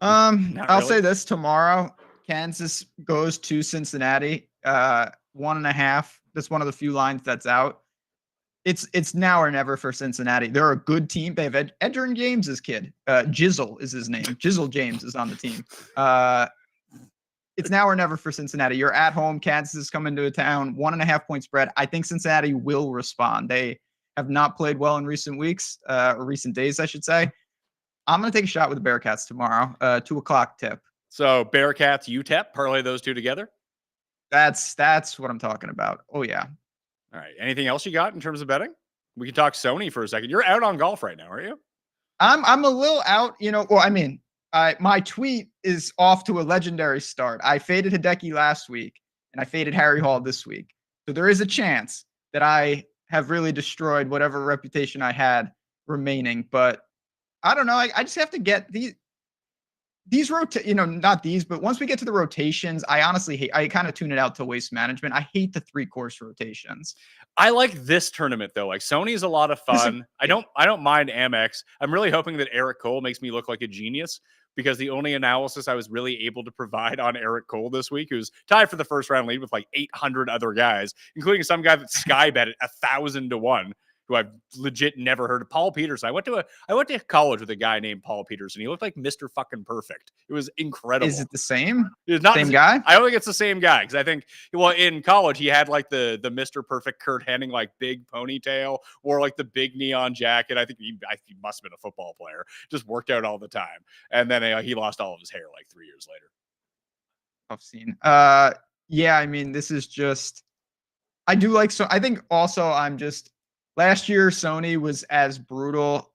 I'll say this tomorrow. Kansas goes to Cincinnati. 1.5. That's one of the few lines that's out. It's now or never for Cincinnati. They're a good team. They have Edgerrin James' kid. Jizzle is his name. Jizzle James is on the team. It's now or never for Cincinnati. You're at home. Kansas is coming to a town. 1.5 point spread. I think Cincinnati will respond. They have not played well in recent weeks, or recent days, I should say. I'm going to take a shot with the Bearcats tomorrow. 2:00 tip. So Bearcats, UTEP, parlay those two together? That's what I'm talking about. Oh, yeah. All right. Anything else you got in terms of betting? We can talk Sony for a second. You're out on golf right now, aren't you? I'm a little out, you know. Well, I mean, my tweet is off to a legendary start. I faded Hideki last week, and I faded Harry Hall this week. So there is a chance that I have really destroyed whatever reputation I had remaining. But I don't know. I just have to get these not these, but once we get to the rotations, I honestly hate. I kind of tune it out to waste management. I hate the 3-course rotations. I like this tournament though. Like Sony's a lot of fun. I don't mind Amex. I'm really hoping that Eric Cole makes me look like a genius, because the only analysis I was really able to provide on Eric Cole this week, who's tied for the first round lead with like 800 other guys, including some guy that Sky bet at 1,000 to 1, who I've legit never heard of. Paul Peterson. I went to college with a guy named Paul Peterson. He looked like Mr. fucking Perfect. It was incredible. Is it the same? It's not same guy? I don't think it's the same guy, because I think, well, in college he had like the Mr. Perfect Kurt Hennig like big ponytail, wore like the big neon jacket. I think he must have been a football player. Just worked out all the time, and then he lost all of his hair like 3 years later. I've seen. Yeah, I mean, this is just. I do like so. I think also I'm just. Last year, Sony was as brutal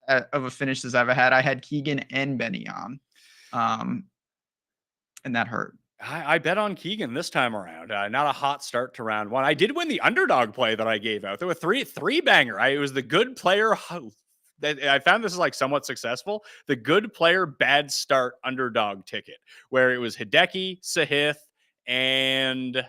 of a finish as I've ever had. I had Keegan and Benny on, and that hurt. I bet on Keegan this time around. Not a hot start to round one. I did win the underdog play that I gave out. There were three banger. It was the good player. I found this is like somewhat successful. The good player, bad start underdog ticket, where it was Hideki, Sahith, and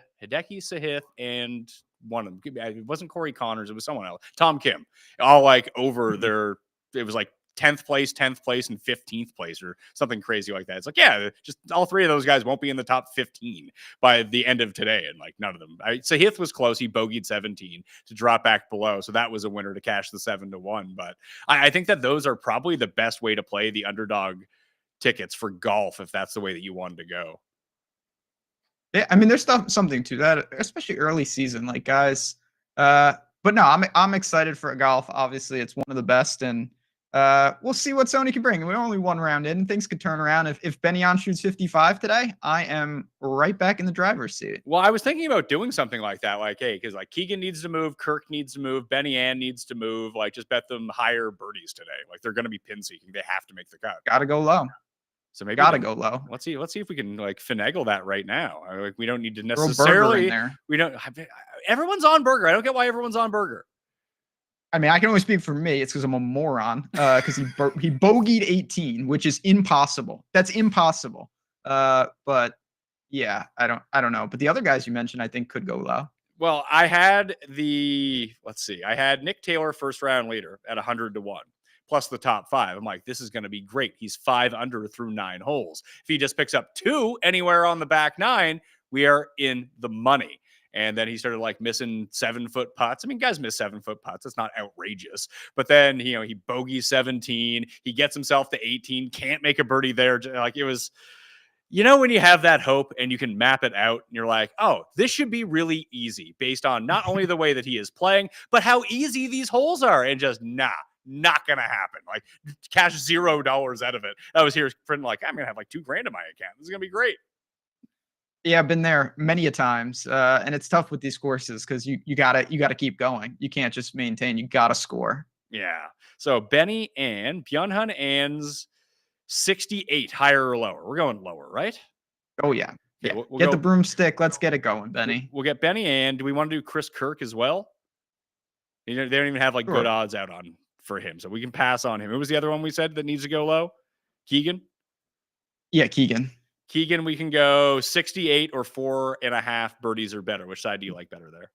one of them. It wasn't Corey Connors. It was someone else. Tom Kim. All like over their, it was like 10th place, and 15th place or something crazy like that. It's like, yeah, just all three of those guys won't be in the top 15 by the end of today. And like none of them. Sahith was close. He bogeyed 17 to drop back below. So that was a winner to cash the 7-1. But I think that those are probably the best way to play the underdog tickets for golf, if that's the way that you wanted to go. Yeah, I mean, there's something to that, especially early season, like guys. But no, I'm excited for golf. Obviously, it's one of the best, and we'll see what Sony can bring. We're only one round in, and things could turn around. If Benyon shoots 55 today, I am right back in the driver's seat. Well, I was thinking about doing something like that, like, hey, because like Keegan needs to move, Kirk needs to move, Benny Ann needs to move. Like, just bet them higher birdies today. Like, they're going to be pin seeking. They have to make the cut. Got to go low. So maybe go low. Let's see if we can like finagle that right now. Like, we don't need to necessarily. We don't. Everyone's on Burger. I don't get why everyone's on Burger. I mean, I can only speak for me. It's because I'm a moron. Because he bogeyed 18, which is impossible. That's impossible. But Yeah, I don't know. But the other guys you mentioned, I think could go low. Well, I had I had Nick Taylor first round leader at 100-1 plus the top 5. I'm like, this is going to be great. He's 5 under through 9 holes. If he just picks up 2 anywhere on the back 9, we are in the money. And then he started like missing 7-foot putts. I mean, guys miss 7-foot putts. It's not outrageous. But then, he bogeys 17. He gets himself to 18. Can't make a birdie there. Like it was, when you have that hope and you can map it out and you're like, oh, this should be really easy based on not only the way that he is playing, but how easy these holes are. And just not going to happen. Like cash $0 out of it. I was here printing like, I'm going to have like $2,000 in my account. This is going to be great. Yeah, I've been there many a times, and it's tough with these courses because you gotta keep going. You can't just maintain. You gotta score. Yeah. So Benny and Byung-hun An's 68, higher or lower. We're going lower, right? Oh yeah. Okay, Yeah. we'll get go, the broomstick. Let's get it going, Benny. We'll get Benny and. Do we want to do Chris Kirk as well? They don't even have like good odds out on for him, so we can pass on him. Who was the other one we said that needs to go low? Keegan. Yeah, Keegan. Keegan, we can go 68 or 4.5 birdies or better. Which side do you like better there?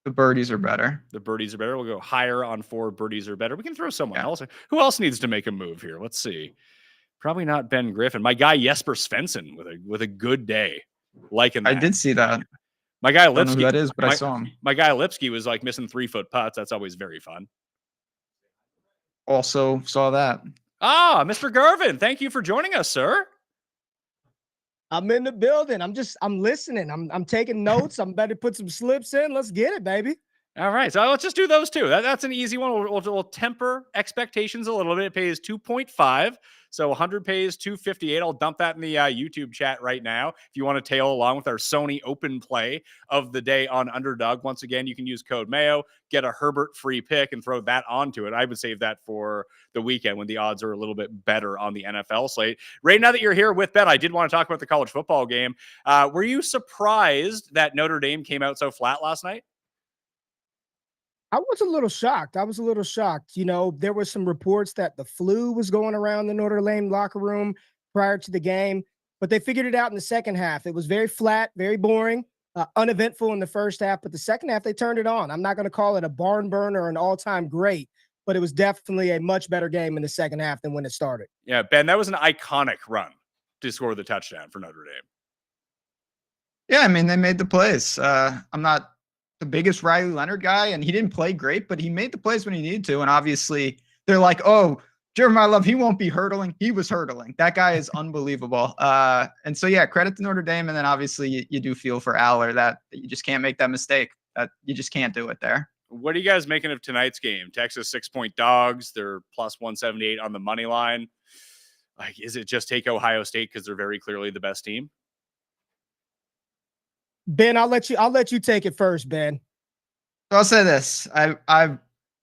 The birdies are better. The birdies are better. We'll go higher on 4 birdies or better. We can throw someone else. Who else needs to make a move here? Let's see. Probably not Ben Griffin. My guy Jesper Svensson with a good day. Liking that. I did see that. My guy Lipsky. I don't know who that is, but I saw him. My guy Lipsky was like missing 3-foot putts. That's always very fun. Also saw that. Ah, Mr. Garvin, thank you for joining us, sir. I'm in the building. I'm listening. I'm taking notes. I'm about to put some slips in. Let's get it, baby. All right. So let's just do those two. That's an easy one. We'll temper expectations a little bit. It pays 2.5. So 100 pays 258. I'll dump that in the YouTube chat right now. If you want to tail along with our Sony Open play of the day on Underdog, once again, you can use code Mayo, get a Herbert free pick and throw that onto it. I would save that for the weekend when the odds are a little bit better on the NFL slate. Right now that you're here with Bet, I did want to talk about the college football game. Were you surprised that Notre Dame came out so flat last night? I was a little shocked. There were some reports that the flu was going around the Notre Dame locker room prior to the game, but they figured it out in the second half. It was very flat, very boring, uneventful in the first half, but the second half, they turned it on. I'm not going to call it a barn burner or an all-time great, but it was definitely a much better game in the second half than when it started. Yeah, Ben, that was an iconic run to score the touchdown for Notre Dame. Yeah, I mean, they made the plays. I'm not the biggest Riley Leonard guy, and he didn't play great, but he made the plays when he needed to. And obviously they're like, oh, Jeremiah Love, he won't be hurdling. He was hurdling. That guy is unbelievable. And so, yeah, credit to Notre Dame. And then obviously you do feel for Aller that you just can't make that mistake. That you just can't do it there. What are you guys making of tonight's game? Texas 6-point dogs. They're plus 178 on the money line. Like, is it just take Ohio State because they're very clearly the best team? Ben, I'll let you take it first, Ben. So I'll say this. I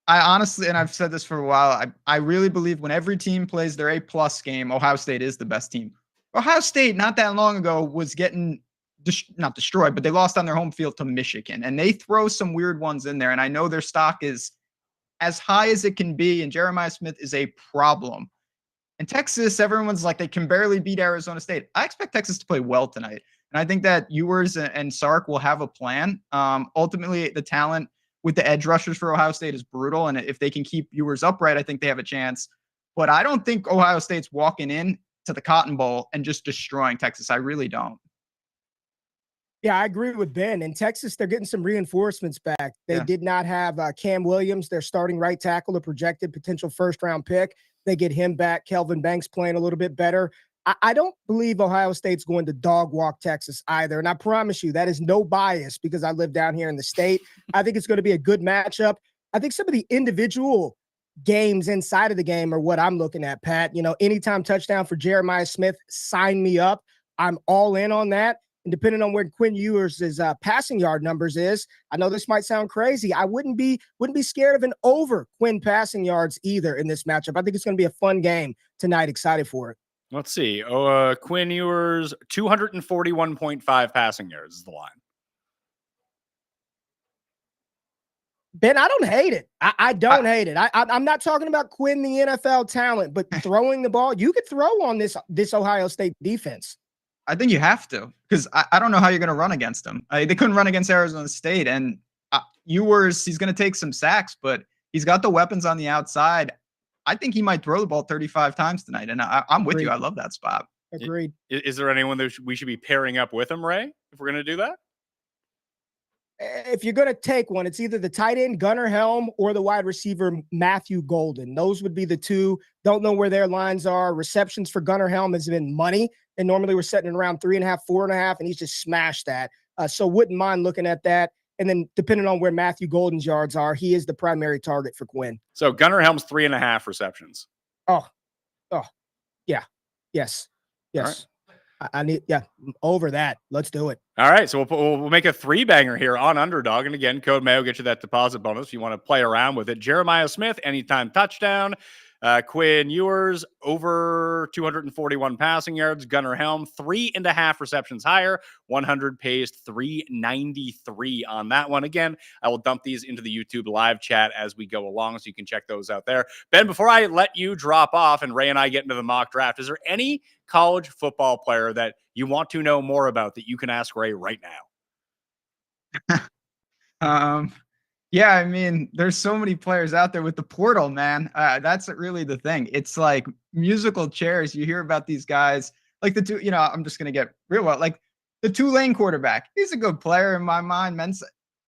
honestly, and I've said this for a while, I really believe when every team plays their A+ game, Ohio State is the best team. Ohio State, not that long ago, was getting not destroyed, but they lost on their home field to Michigan. And they throw some weird ones in there. And I know their stock is as high as it can be, and Jeremiah Smith is a problem. And Texas, everyone's like, they can barely beat Arizona State. I expect Texas to play well tonight. And I think that Ewers and Sark will have a plan. Ultimately, the talent with the edge rushers for Ohio State is brutal. And if they can keep Ewers upright, I think they have a chance. But I don't think Ohio State's walking in to the Cotton Bowl and just destroying Texas. I really don't. Yeah, I agree with Ben. In Texas, they're getting some reinforcements back. They did not have Cam Williams, their starting right tackle, a projected potential first-round pick. They get him back. Kelvin Banks playing a little bit better. I don't believe Ohio State's going to dog walk Texas either. And I promise you, that is no bias because I live down here in the state. I think it's going to be a good matchup. I think some of the individual games inside of the game are what I'm looking at, Pat. Anytime touchdown for Jeremiah Smith, sign me up. I'm all in on that. And depending on where Quinn Ewers' passing yard numbers is, I know this might sound crazy. I wouldn't be scared of an over Quinn passing yards either in this matchup. I think it's going to be a fun game tonight. Excited for it. Let's see. Quinn Ewers, 241.5 passing yards is the line. Ben, I don't hate it. I don't hate it. I'm not talking about Quinn, the NFL talent, but throwing the ball. You could throw on this Ohio State defense. I think you have to, because I don't know how you're going to run against them. They couldn't run against Arizona State, and Ewers, he's going to take some sacks, but he's got the weapons on the outside. I think he might throw the ball 35 times tonight, and I'm with you. I love that spot. Agreed. Is there anyone that we should be pairing up with him, Ray, if we're going to do that? If you're going to take one, it's either the tight end Gunnar Helm or the wide receiver Matthew Golden. Those would be the two. Don't know where their lines are. Receptions for Gunnar Helm has been money, and normally we're setting it around 3.5, 4.5, and he's just smashed that. So wouldn't mind looking at that. And then depending on where Matthew Golden's yards are, he is the primary target for Quinn. So Gunnar Helm's 3.5 receptions. Oh, yeah, yes. Right. I need, over that. Let's do it. All right, so we'll make a 3-banger here on Underdog. And again, code Mayo, get you that deposit bonus if you want to play around with it. Jeremiah Smith, anytime touchdown. Quinn Ewers, over 241 passing yards. Gunnar Helm, 3.5 receptions higher. 100 paced, 393 on that one. Again, I will dump these into the YouTube live chat as we go along, so you can check those out there. Ben, before I let you drop off and Ray and I get into the mock draft, is there any college football player that you want to know more about that you can ask Ray right now? Yeah, I mean, there's so many players out there with the portal, man. That's really the thing. It's like musical chairs. You hear about these guys, like the two, I'm just going to get real well. Like the Tulane quarterback, he's a good player in my mind.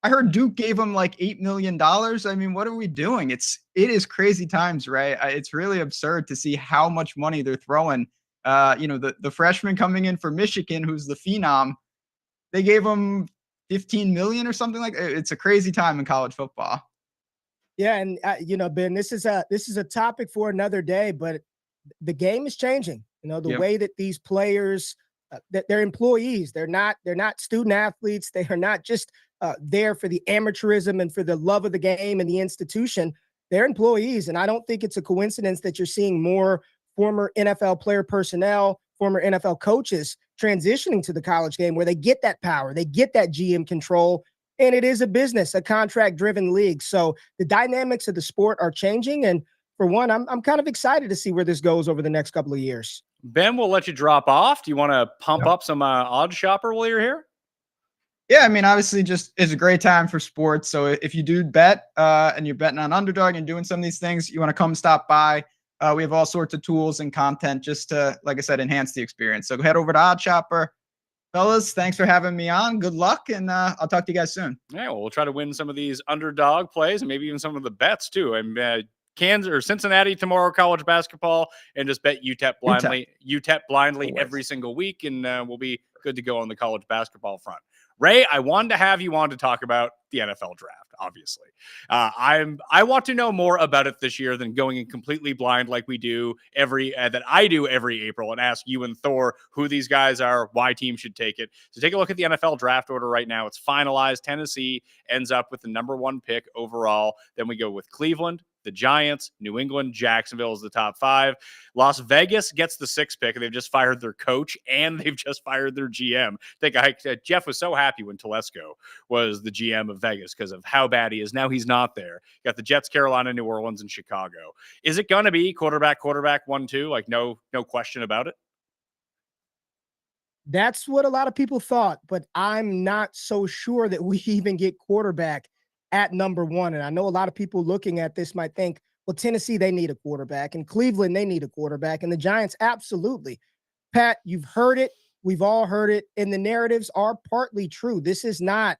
I heard Duke gave him like $8 million. I mean, what are we doing? It is crazy times, right? It's really absurd to see how much money they're throwing. The freshman coming in for Michigan, who's the phenom, they gave him 15 million or something like that. It's a crazy time in college football. Yeah. And Ben, this is a topic for another day, but the game is changing. The way that these players, that they're employees, they're not student athletes. They are not just there for the amateurism and for the love of the game and the institution. They're employees. And I don't think it's a coincidence that you're seeing more former NFL player personnel, former NFL coaches transitioning to the college game, where they get that power, they get that GM control, and it is a business, a contract-driven league. So the dynamics of the sport are changing, and for one, I'm kind of excited to see where this goes over the next couple of years. Ben, we'll let you drop off. Do you want to pump up some Odd Shopper while you're here? Yeah, I mean, obviously, just it's a great time for sports. So if you do bet and you're betting on Underdog and doing some of these things, you want to come stop by. We have all sorts of tools and content just to, like I said, enhance the experience. So head over to Odd Shopper. Fellas, thanks for having me on. Good luck, and I'll talk to you guys soon. Yeah, well, we'll try to win some of these Underdog plays and maybe even some of the bets too. And Kansas or Cincinnati tomorrow, college basketball, and just bet UTEP blindly every single week, and we'll be good to go on the college basketball front. Ray, I wanted to have you on to talk about the NFL draft, obviously. I want to know more about it this year than going in completely blind like we do that I do every April and ask you and Thor who these guys are, why teams should take it. So take a look at the NFL draft order right now. It's finalized. Tennessee ends up with the number 1 pick overall. Then we go with Cleveland, the Giants, New England, Jacksonville is the top 5. Las Vegas gets the 6th pick. They've just fired their coach and they've just fired their GM. Jeff was so happy when Telesco was the GM of Vegas because of how bad he is. Now he's not there. Got the Jets, Carolina, New Orleans, and Chicago. Is it going to be quarterback 1-2? Like no question about it. That's what a lot of people thought, but I'm not so sure that we even get quarterback at number 1. And I know a lot of people looking at this might think, well, Tennessee, they need a quarterback, and Cleveland, they need a quarterback, and the Giants, absolutely. Pat, you've heard it. We've all heard it. And the narratives are partly true. This is not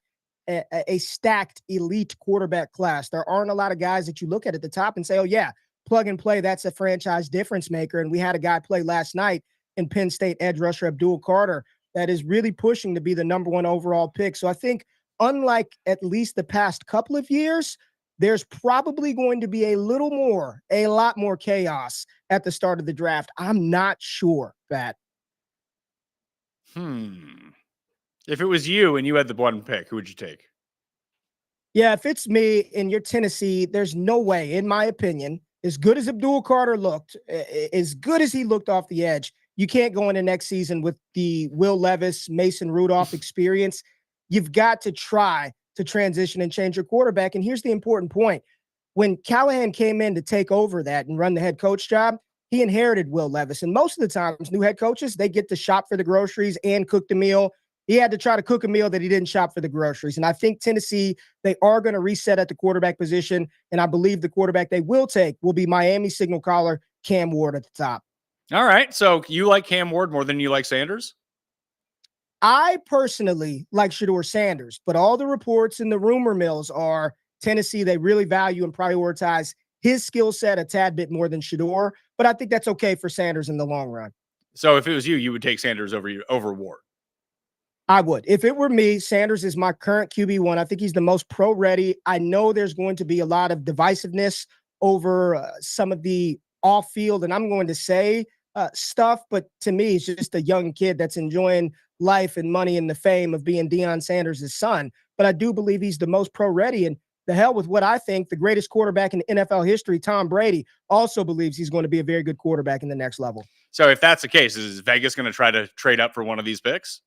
a stacked elite quarterback class. There aren't a lot of guys that you look at the top and say, oh, yeah, plug and play. That's a franchise difference maker. And we had a guy play last night in Penn State edge rusher Abdul Carter that is really pushing to be the number 1 overall pick. So I think, unlike at least the past couple of years, there's probably going to be a lot more chaos at the start of the draft. I'm not sure, Pat. If it was you and you had the 1 pick, who would you take? Yeah, if it's me and you're Tennessee, there's no way, in my opinion, as good as Abdul Carter looked, as good as he looked off the edge, you can't go into next season with the Will Levis, Mason Rudolph experience. You've got to try to transition and change your quarterback. And here's the important point. When Callahan came in to take over that and run the head coach job, he inherited Will Levis. And most of the times, new head coaches, they get to shop for the groceries and cook the meal. He had to try to cook a meal that he didn't shop for the groceries. And I think Tennessee, they are going to reset at the quarterback position. And I believe the quarterback they will take will be Miami signal caller Cam Ward at the top. All right. So you like Cam Ward more than you like Sanders? I personally like Shedeur Sanders, but all the reports and the rumor mills are Tennessee, they really value and prioritize his skill set a tad bit more than Shedeur. But I think that's okay for Sanders in the long run. So if it was you, you would take Sanders over Ward. I would. If it were me, Sanders is my current QB1. I think he's the most pro-ready. I know there's going to be a lot of divisiveness over some of the off-field, and I'm going to say stuff, but to me, he's just a young kid that's enjoying life and money and the fame of being Deion Sanders' son. But I do believe he's the most pro-ready, and the hell with what I think the greatest quarterback in NFL history, Tom Brady, also believes he's going to be a very good quarterback in the next level. So if that's the case, is Vegas going to try to trade up for one of these picks?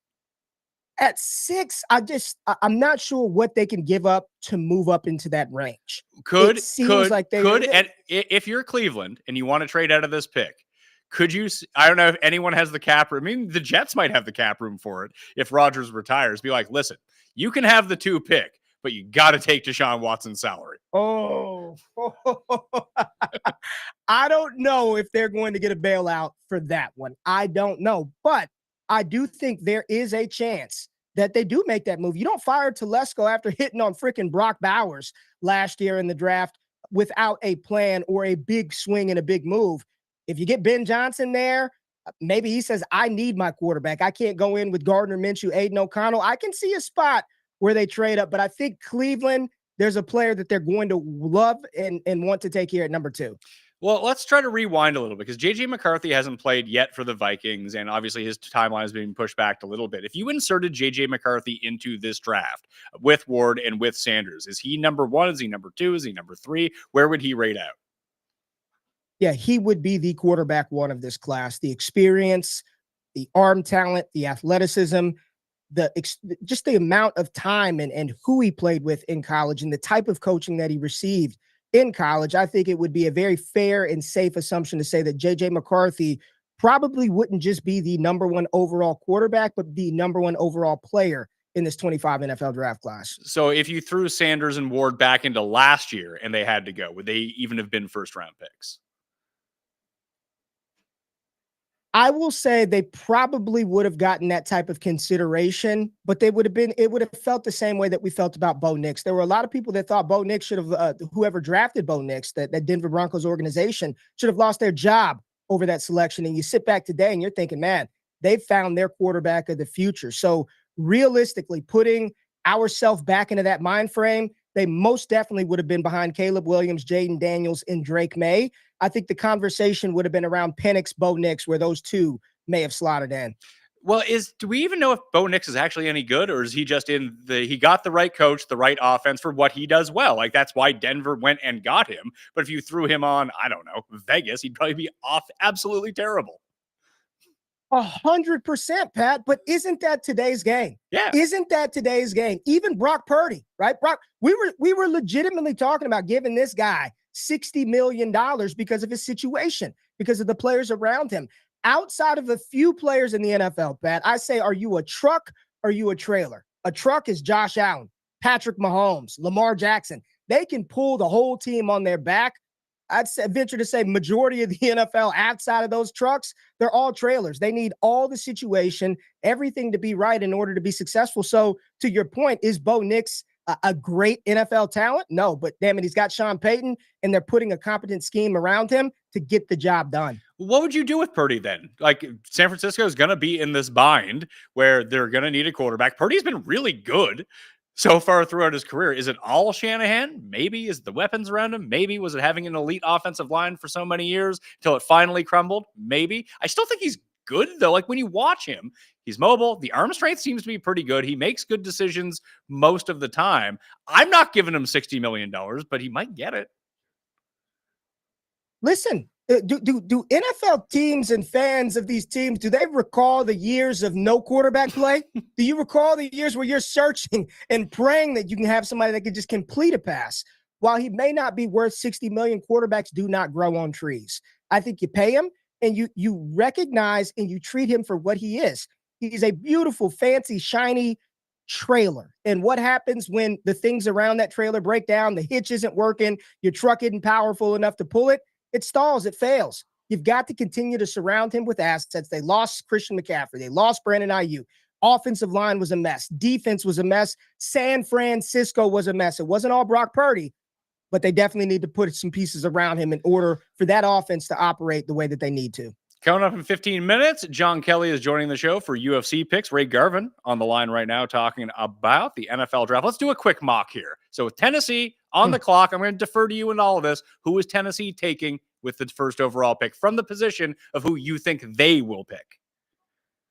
At 6, I'm not sure what they can give up to move up into that range. Could like and if you're Cleveland and you want to trade out of this pick, could you? I don't know if anyone has the cap room. I mean, the Jets might have the cap room for it if Rodgers retires. Be like, listen, you can have the 2 pick, but you got to take Deshaun Watson's salary. Oh, I don't know if they're going to get a bailout for that one. I don't know, but I do think there is a chance that they do make that move. You don't fire Telesco after hitting on freaking Brock Bowers last year in the draft without a plan or a big swing and a big move. If you get Ben Johnson there, maybe he says, I need my quarterback. I can't go in with Gardner Minshew, Aiden O'Connell. I can see a spot where they trade up, but I think Cleveland, there's a player that they're going to love and want to take here at number 2. Well, let's try to rewind a little bit because J.J. McCarthy hasn't played yet for the Vikings, and obviously his timeline is being pushed back a little bit. If you inserted J.J. McCarthy into this draft with Ward and with Sanders, is he number 1? Is he number 2? Is he number 3? Where would he rate out? Yeah, he would be the quarterback 1 of this class. The experience, the arm talent, the athleticism, just the amount of time and who he played with in college and the type of coaching that he received in college. I think it would be a very fair and safe assumption to say that J.J. McCarthy probably wouldn't just be the number 1 overall quarterback, but the number 1 overall player in this 25 NFL draft class. So if you threw Sanders and Ward back into last year and they had to go, would they even have been first-round picks? I will say they probably would have gotten that type of consideration, but it would have felt the same way that we felt about Bo Nix. There were a lot of people that thought Bo Nix should have, whoever drafted Bo Nix, that Denver Broncos organization should have lost their job over that selection. And you sit back today and you're thinking, man, they've found their quarterback of the future. So realistically, putting ourselves back into that mind frame, they most definitely would have been behind Caleb Williams, Jaden Daniels, and Drake May. I think the conversation would have been around Penix, Bo Nix, where those 2 may have slotted in. Well, do we even know if Bo Nix is actually any good, or is he just he got the right coach, the right offense for what he does well? Like, that's why Denver went and got him. But if you threw him on, I don't know, Vegas, he'd probably be off absolutely terrible. 100%, Pat. But isn't that today's game? Yeah. Isn't that today's game? Even Brock Purdy, right? Brock, we were legitimately talking about giving this guy $60 million because of his situation, because of the players around him. Outside of a few players in the NFL, Pat, I say, are you a truck? Or are you a trailer? A truck is Josh Allen, Patrick Mahomes, Lamar Jackson. They can pull the whole team on their back. I'd venture to say majority of the NFL outside of those trucks, they're all trailers. They need all the situation, everything to be right in order to be successful. So to your point, is Bo Nix a great NFL talent? No, but damn it, he's got Sean Payton, and they're putting a competent scheme around him to get the job done. What would you do with Purdy then? Like, San Francisco is going to be in this bind where they're going to need a quarterback. Purdy's been really good so far throughout his career. Is it all Shanahan? Maybe. Is the weapons around him? Maybe. Was it having an elite offensive line for so many years until it finally crumbled? Maybe. I still think he's good, though. Like, when you watch him, he's mobile. The arm strength seems to be pretty good. He makes good decisions most of the time. I'm not giving him $60 million, but he might get it. Listen, do NFL teams and fans of these teams, do they recall the years of no quarterback play? Do you recall the years where you're searching and praying that you can have somebody that can just complete a pass? while he may not be worth 60 million, quarterbacks do not grow on trees. I think you pay him and you recognize and you treat him for what he is. He's a beautiful, fancy, shiny trailer. And what happens when the things around that trailer break down, the hitch isn't working, your truck isn't powerful enough to pull it, it stalls, it fails. You've got to continue to surround him with assets. They lost Christian McCaffrey. They lost Brandon Ayuk. Offensive line was a mess. Defense was a mess. San Francisco was a mess. It wasn't all Brock Purdy, but they definitely need to put some pieces around him in order for that offense to operate the way that they need to. Coming up in 15 minutes, John Kelly is joining the show for UFC Picks. Ray Garvin on the line right now talking about the NFL draft. Let's do a quick mock here. So with Tennessee on the clock, I'm going to defer to you in all of this. Who is Tennessee taking with the first overall pick from the position of who you think they will pick?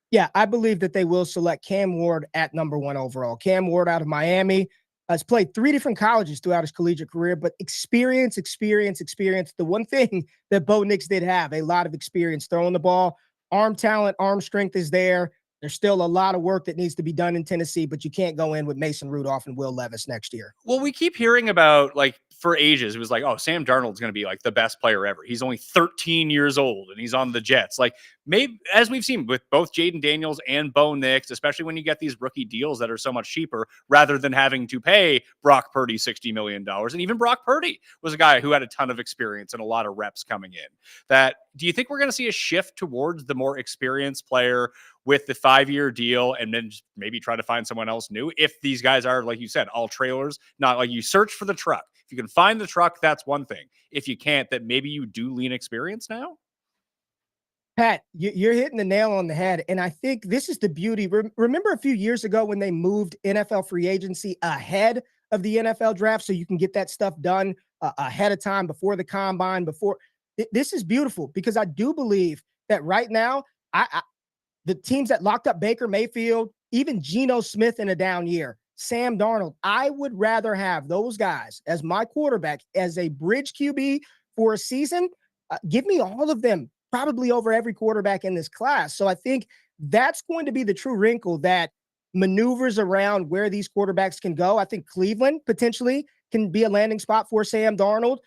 Yeah, I believe that they will select Cam Ward at number 1 overall. Cam Ward out of Miami has played 3 different colleges throughout his collegiate career, but experience. The one thing that Bo Nix did have, a lot of experience throwing the ball. Arm talent, arm strength is there. There's still a lot of work that needs to be done in Tennessee, but you can't go in with Mason Rudolph and Will Levis next year. Well, we keep hearing about, like, for ages, it was like, oh, Sam Darnold's going to be like the best player ever. He's only 13 years old and he's on the Jets. Like, maybe, as we've seen with both Jaden Daniels and Bo Nix, especially when you get these rookie deals that are so much cheaper rather than having to pay Brock Purdy $60 million. And even Brock Purdy was a guy who had a ton of experience and a lot of reps coming in. That, do you think we're going to see a shift towards the more experienced player with the 5-year deal and then just maybe try to find someone else new? If these guys are, like you said, all trailers, not like you search for the truck. If you can find the truck, that's one thing. If you can't, that maybe you do lean experience now. Pat, you're hitting the nail on the head. And I think this is the beauty. Remember a few years ago when they moved NFL free agency ahead of the NFL draft so you can get that stuff done ahead of time before the combine, before this is beautiful because I do believe that right now, the teams that locked up Baker Mayfield, even Geno Smith in a down year, Sam Darnold, I would rather have those guys as my quarterback, as a bridge QB for a season. Give me all of them, probably over every quarterback in this class. So I think that's going to be the true wrinkle that maneuvers around where these quarterbacks can go. I think Cleveland potentially can be a landing spot for Sam Darnold.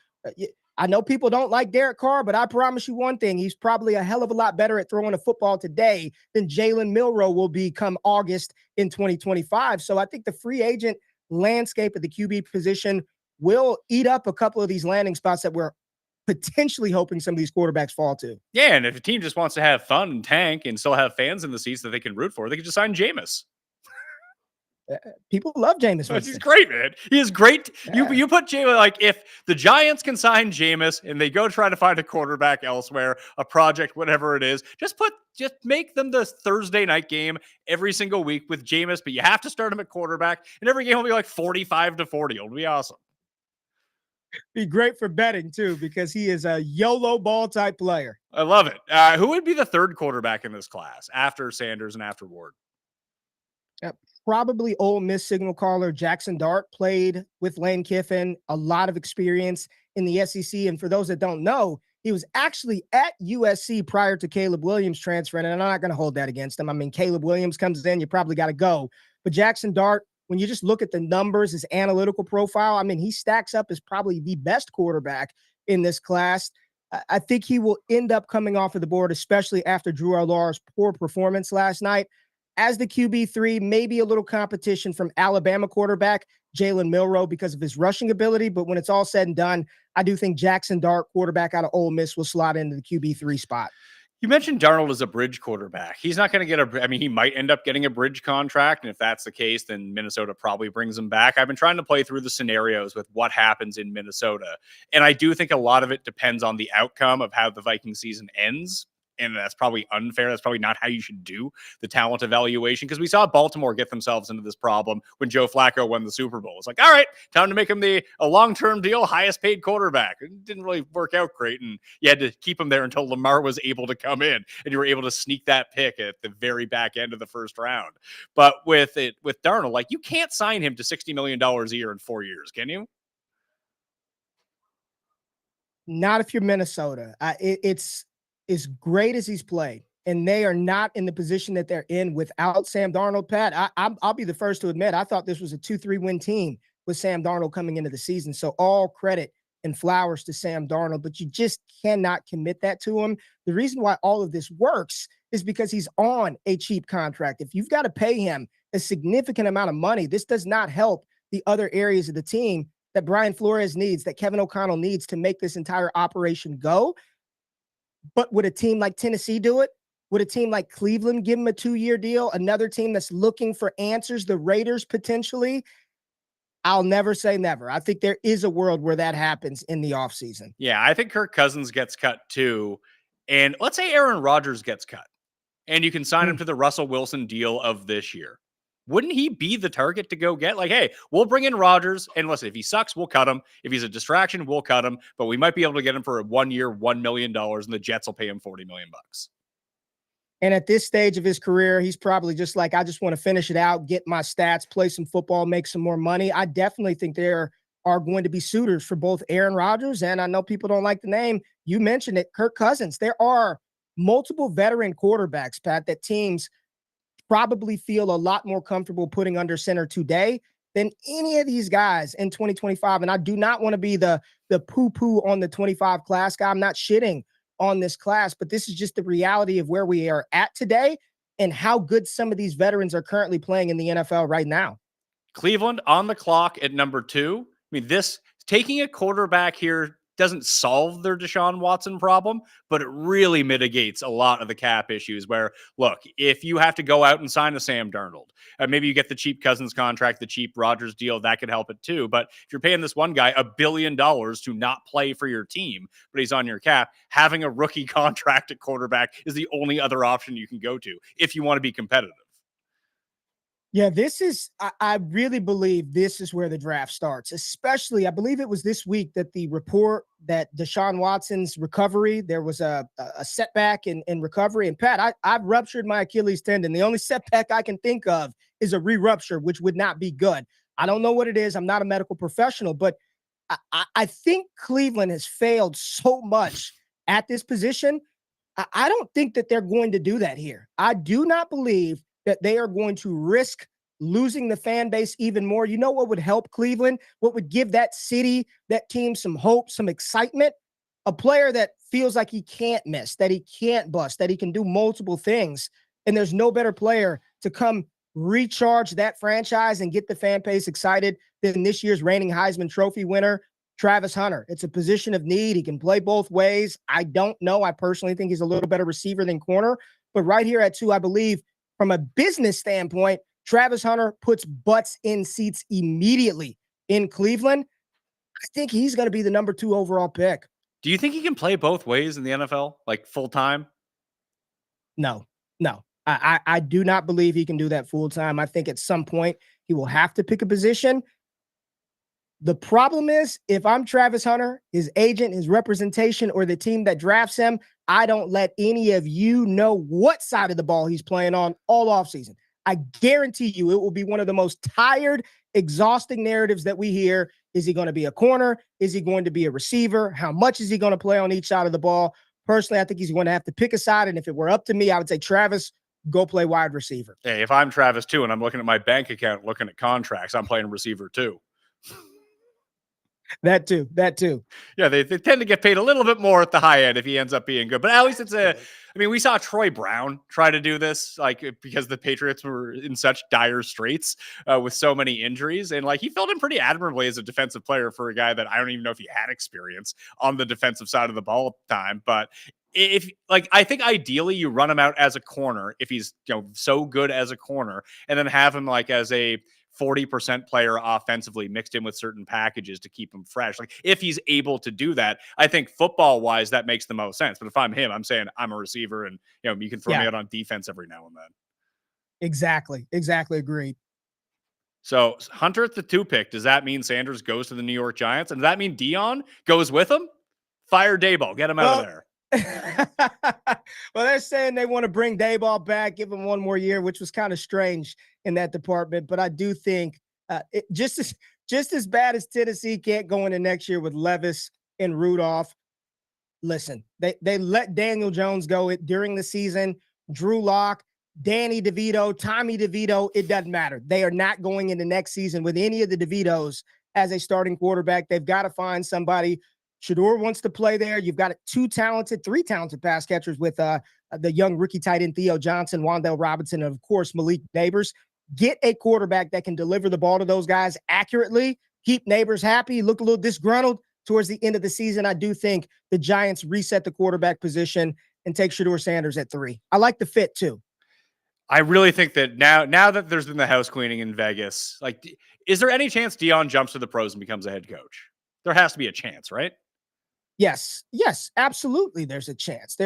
I know people don't like Derek Carr, but I promise you one thing. He's probably a hell of a lot better at throwing a football today than Jalen Milroe will be come August in 2025. So I think the free agent landscape of the QB position will eat up a couple of these landing spots that we're potentially hoping some of these quarterbacks fall to. Yeah, and if a team just wants to have fun and tank and still have fans in the seats that they can root for, they can just sign Jameis. People love Jameis Winston. He's great, man. He is great. Yeah. You put Jameis, like, if the Giants can sign Jameis and they go try to find a quarterback elsewhere, a project, whatever it is, just make them the Thursday night game every single week with Jameis, but you have to start him at quarterback, and every game will be like 45-40. It'll be awesome. Be great for betting too, because he is a YOLO ball type player. I love it. Who would be the third quarterback in this class after Sanders and after Ward? Probably Ole Miss signal caller Jackson Dart, played with Lane Kiffin, a lot of experience in the SEC. And for those that don't know, he was actually at USC prior to Caleb Williams transferring, and I'm not going to hold that against him. I mean, Caleb Williams comes in, you probably got to go. But Jackson Dart, when you just look at the numbers, his analytical profile, I mean, he stacks up as probably the best quarterback in this class. I think he will end up coming off of the board, especially after Drew Arlar's poor performance last night. As the QB3, maybe a little competition from Alabama quarterback Jalen Milroe because of his rushing ability. But when it's all said and done, I do think Jackson Dart, quarterback out of Ole Miss, will slot into the QB3 spot. You mentioned Darnold as a bridge quarterback. He's not going to get he might end up getting a bridge contract. And if that's the case, then Minnesota probably brings him back. I've been trying to play through the scenarios with what happens in Minnesota. And I do think a lot of it depends on the outcome of how the Viking season ends. And that's probably unfair. That's probably not how you should do the talent evaluation, because we saw Baltimore get themselves into this problem when Joe Flacco won the Super Bowl. It's like, all right, time to make him a long-term deal, highest paid quarterback. It didn't really work out great, and you had to keep him there until Lamar was able to come in, and you were able to sneak that pick at the very back end of the first round. But with Darnold, like, you can't sign him to $60 million a year in 4 years, can you? Not if you're Minnesota. It's as great as he's played, and they are not in the position that they're in without Sam Darnold, Pat. I'll be the first to admit, I thought this was a 2-3 win team with Sam Darnold coming into the season. So all credit and flowers to Sam Darnold, but you just cannot commit that to him. The reason why all of this works is because he's on a cheap contract. If you've got to pay him a significant amount of money, this does not help the other areas of the team that Brian Flores needs, that Kevin O'Connell needs to make this entire operation go. But would a team like Tennessee do it? Would a team like Cleveland give him a 2-year deal? Another team that's looking for answers, the Raiders potentially? I'll never say never. I think there is a world where that happens in the offseason. Yeah, I think Kirk Cousins gets cut too. And let's say Aaron Rodgers gets cut and you can sign him to the Russell Wilson deal of this year. Wouldn't he be the target to go get? Like, hey, we'll bring in Rodgers, and listen, if he sucks, we'll cut him. If he's a distraction, we'll cut him. But we might be able to get him for a 1 year, $1 million, and the Jets will pay him $40 million. And at this stage of his career, he's probably just like, I just want to finish it out, get my stats, play some football, make some more money. I definitely think there are going to be suitors for both Aaron Rodgers, and I know people don't like the name. You mentioned it, Kirk Cousins. There are multiple veteran quarterbacks, Pat, that teams probably feel a lot more comfortable putting under center today than any of these guys in 2025. And I do not want to be the poo-poo on the 25 class guy. I'm not shitting on this class, but this is just the reality of where we are at today and how good some of these veterans are currently playing in the NFL right now. Cleveland on the clock at number 2. I mean, this taking a quarterback here doesn't solve their Deshaun Watson problem, but it really mitigates a lot of the cap issues where, look, if you have to go out and sign a Sam Darnold, maybe you get the cheap Cousins contract, the cheap Rodgers deal, that could help it too. But if you're paying this one guy $1 billion to not play for your team, but he's on your cap, having a rookie contract at quarterback is the only other option you can go to if you want to be competitive. Yeah, this is, I really believe this is where the draft starts, especially, I believe it was this week that the report that Deshaun Watson's recovery, there was a setback in recovery. And Pat, I've ruptured my Achilles tendon. The only setback I can think of is a re-rupture, which would not be good. I don't know what it is. I'm not a medical professional, but I think Cleveland has failed so much at this position. I don't think that they're going to do that here. I do not believe that they are going to risk losing the fan base even more. You know what would help Cleveland? What would give that city, that team some hope, some excitement? A player that feels like he can't miss, that he can't bust, that he can do multiple things. And there's no better player to come recharge that franchise and get the fan base excited than this year's reigning Heisman Trophy winner, Travis Hunter. It's a position of need. He can play both ways. I don't know. I personally think he's a little better receiver than corner. But right here at 2, I believe, from a business standpoint, Travis Hunter puts butts in seats immediately in Cleveland. I think he's going to be the number 2 overall pick. Do you think he can play both ways in the NFL, like full time? No. I do not believe he can do that full time. I think at some point he will have to pick a position. The problem is, if I'm Travis Hunter, his agent, his representation, or the team that drafts him, I don't let any of you know what side of the ball he's playing on all offseason. I guarantee you it will be one of the most tired, exhausting narratives that we hear. Is he going to be a corner? Is he going to be a receiver? How much is he going to play on each side of the ball? Personally, I think he's going to have to pick a side. And if it were up to me, I would say, Travis, go play wide receiver. Hey, if I'm Travis too, and I'm looking at my bank account, looking at contracts, I'm playing receiver too. That too. Yeah, they tend to get paid a little bit more at the high end if he ends up being good. But at least we saw Troy Brown try to do this, because the Patriots were in such dire straits with so many injuries. And he filled in pretty admirably as a defensive player for a guy that I don't even know if he had experience on the defensive side of the ball at the time. But I think ideally you run him out as a corner if he's, so good as a corner, and then have him as a 40% player offensively mixed in with certain packages to keep him fresh. If he's able to do that, I think football wise, that makes the most sense. But if I'm him, I'm saying I'm a receiver and, you can throw me out on defense every now and then. Exactly. Agreed. So Hunter at the 2 pick, does that mean Sanders goes to the New York Giants? And does that mean Dion goes with him? Fire Daboll, get him out of there. Well, they're saying they want to bring Daboll back, give him one more year, which was kind of strange in that department. But I do think just as bad as Tennessee can't go into next year with Levis and Rudolph. Listen, they let Daniel Jones go during the season. Drew Lock, Danny DeVito, Tommy DeVito, it doesn't matter. They are not going into next season with any of the DeVitos as a starting quarterback. They've got to find somebody. Shador wants to play there. You've got three talented pass catchers with the young rookie tight end Theo Johnson, Wan'Dale Robinson, and of course Malik Neighbors. Get a quarterback that can deliver the ball to those guys accurately, keep Neighbors happy, look a little disgruntled towards the end of the season. I do think the Giants reset the quarterback position and take Shador Sanders at 3. I like the fit too. I really think that now that there's been the house cleaning in Vegas, like, is there any chance Dion jumps to the pros and becomes a head coach? There has to be a chance, right? Yes, absolutely. There's a chance.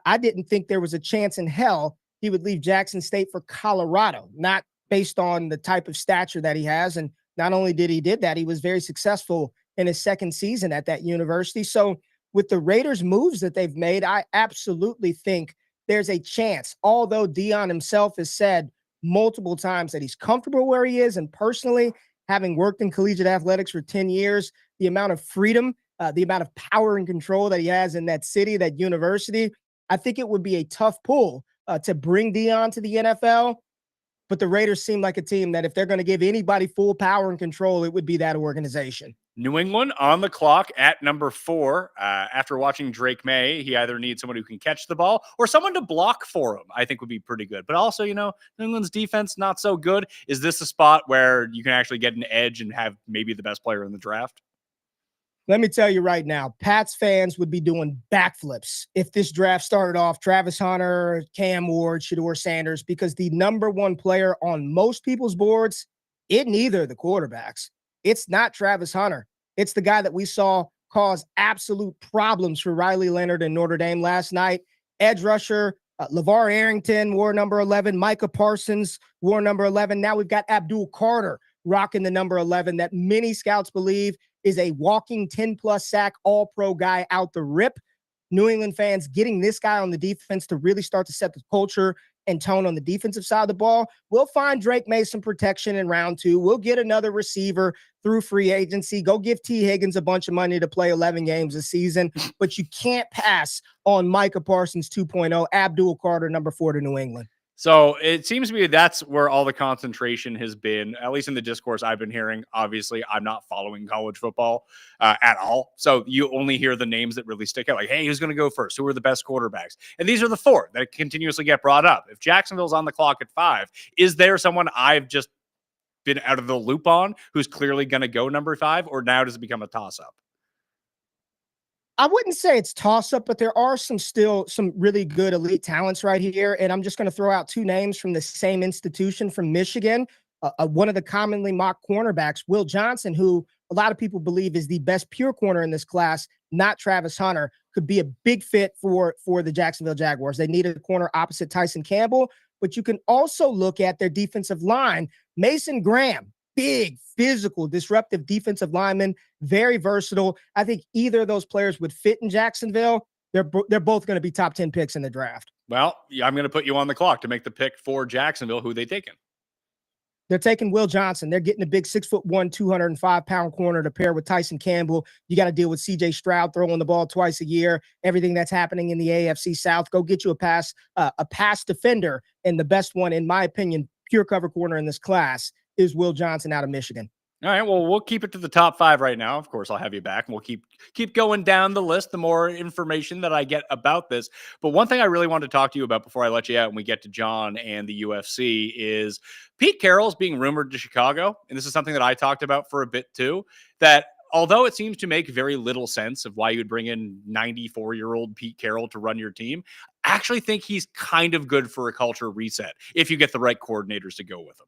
I didn't think there was a chance in hell he would leave Jackson State for Colorado, not based on the type of stature that he has. And not only did that, he was very successful in his second season at that university. So with the Raiders' moves that they've made, I absolutely think there's a chance, although Dion himself has said multiple times that he's comfortable where he is. And personally, having worked in collegiate athletics for 10 years, the amount of freedom, the amount of power and control that he has in that city, that university, I think it would be a tough pull to bring Dion to the NFL. But the Raiders seem like a team that if they're going to give anybody full power and control, it would be that organization. New England on the clock at number 4. After watching Drake May, he either needs someone who can catch the ball or someone to block for him, I think would be pretty good. But also, New England's defense, not so good. Is this a spot where you can actually get an edge and have maybe the best player in the draft? Let me tell you right now, Pats fans would be doing backflips if this draft started off Travis Hunter, Cam Ward, Shador Sanders, because the number one player on most people's boards isn't either of the quarterbacks. It's not Travis Hunter. It's the guy that we saw cause absolute problems for Riley Leonard in Notre Dame last night. Edge rusher, LeVar Arrington wore number 11. Micah Parsons wore number 11. Now we've got Abdul Carter rocking the number 11 that many scouts believe is a walking 10-plus sack all-pro guy out the rip. New England fans getting this guy on the defense to really start to set the culture and tone on the defensive side of the ball. We'll find Drake Mason protection in round 2. We'll get another receiver through free agency. Go give T. Higgins a bunch of money to play 11 games a season. But you can't pass on Micah Parsons 2.0, Abdul Carter, number 4 to New England. So it seems to me that's where all the concentration has been, at least in the discourse I've been hearing. Obviously, I'm not following college football at all. So you only hear the names that really stick out. Like, hey, who's going to go first? Who are the best quarterbacks? And these are the 4 that continuously get brought up. If Jacksonville's on the clock at 5, is there someone I've just been out of the loop on who's clearly going to go number 5? Or now does it become a toss-up? I wouldn't say it's toss-up, but there are some really good elite talents right here. And I'm just going to throw out 2 names from the same institution from Michigan. One of the commonly mocked cornerbacks, Will Johnson, who a lot of people believe is the best pure corner in this class, not Travis Hunter, could be a big fit for the Jacksonville Jaguars. They need a corner opposite Tyson Campbell, but you can also look at their defensive line. Mason Graham, big, physical, disruptive defensive lineman, very versatile. I think either of those players would fit in Jacksonville. They're both going to be top 10 picks in the draft. Well, I'm going to put you on the clock to make the pick for Jacksonville. Who they taking? They're taking Will Johnson. They're getting a big 6'1", 205-pound corner to pair with Tyson Campbell. You got to deal with C.J. Stroud throwing the ball twice a year. Everything that's happening in the AFC South. Go get you a pass defender, and the best one, in my opinion, pure cover corner in this class is Will Johnson out of Michigan. All right, well, we'll keep it to the top 5 right now. Of course, I'll have you back, and we'll keep going down the list the more information that I get about this. But one thing I really wanted to talk to you about before I let you out and we get to John and the UFC is Pete Carroll's being rumored to Chicago, and this is something that I talked about for a bit too, that although it seems to make very little sense of why you would bring in 94-year-old Pete Carroll to run your team, I actually think he's kind of good for a culture reset if you get the right coordinators to go with him.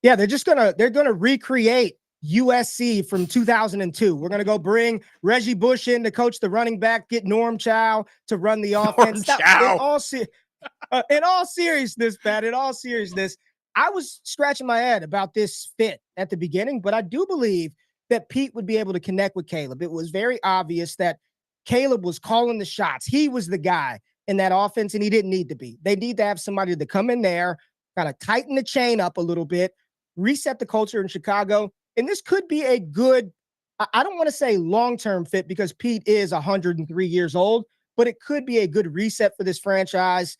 Yeah, they're gonna recreate USC from 2002. We're gonna go bring Reggie Bush in to coach the running back, get Norm Chow to run the offense. In all seriousness, Pat, in all seriousness, I was scratching my head about this fit at the beginning, but I do believe that Pete would be able to connect with Caleb. It was very obvious that Caleb was calling the shots. He was the guy in that offense, and he didn't need to be. They need to have somebody to come in there, kind of tighten the chain up a little bit, reset the culture in Chicago. And this could be a good, I don't want to say long-term fit because Pete is 103 years old, but it could be a good reset for this franchise.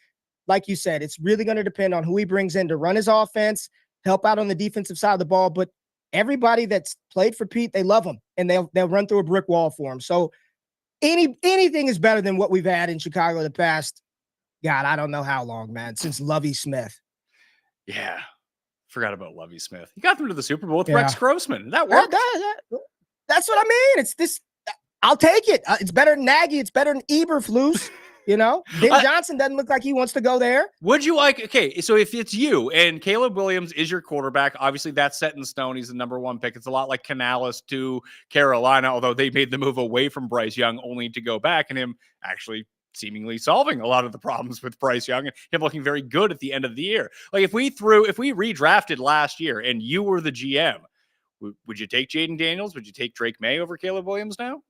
like you said, it's really going to depend on who he brings in to run his offense, help out on the defensive side of the ball. But everybody that's played for Pete, they love him, and they'll run through a brick wall for him. So anything is better than what we've had in Chicago the past, God, I don't know how long, man, since Lovie Smith. Yeah. Forgot about Lovie Smith. He got them to the Super Bowl with Rex Grossman. That worked. That's what I mean. It's this. I'll take it. It's better than Nagy. It's better than Eberflus. You know, Ben Johnson doesn't look like he wants to go there. Would you like, okay, so if it's you and Caleb Williams is your quarterback, obviously that's set in stone. He's the number one pick. It's a lot like Canales to Carolina, although they made the move away from Bryce Young only to go back, and him actually seemingly solving a lot of the problems with Bryce Young and him looking very good at the end of the year. Like if we redrafted last year and you were the GM, would you take Jaden Daniels? Would you take Drake May over Caleb Williams now?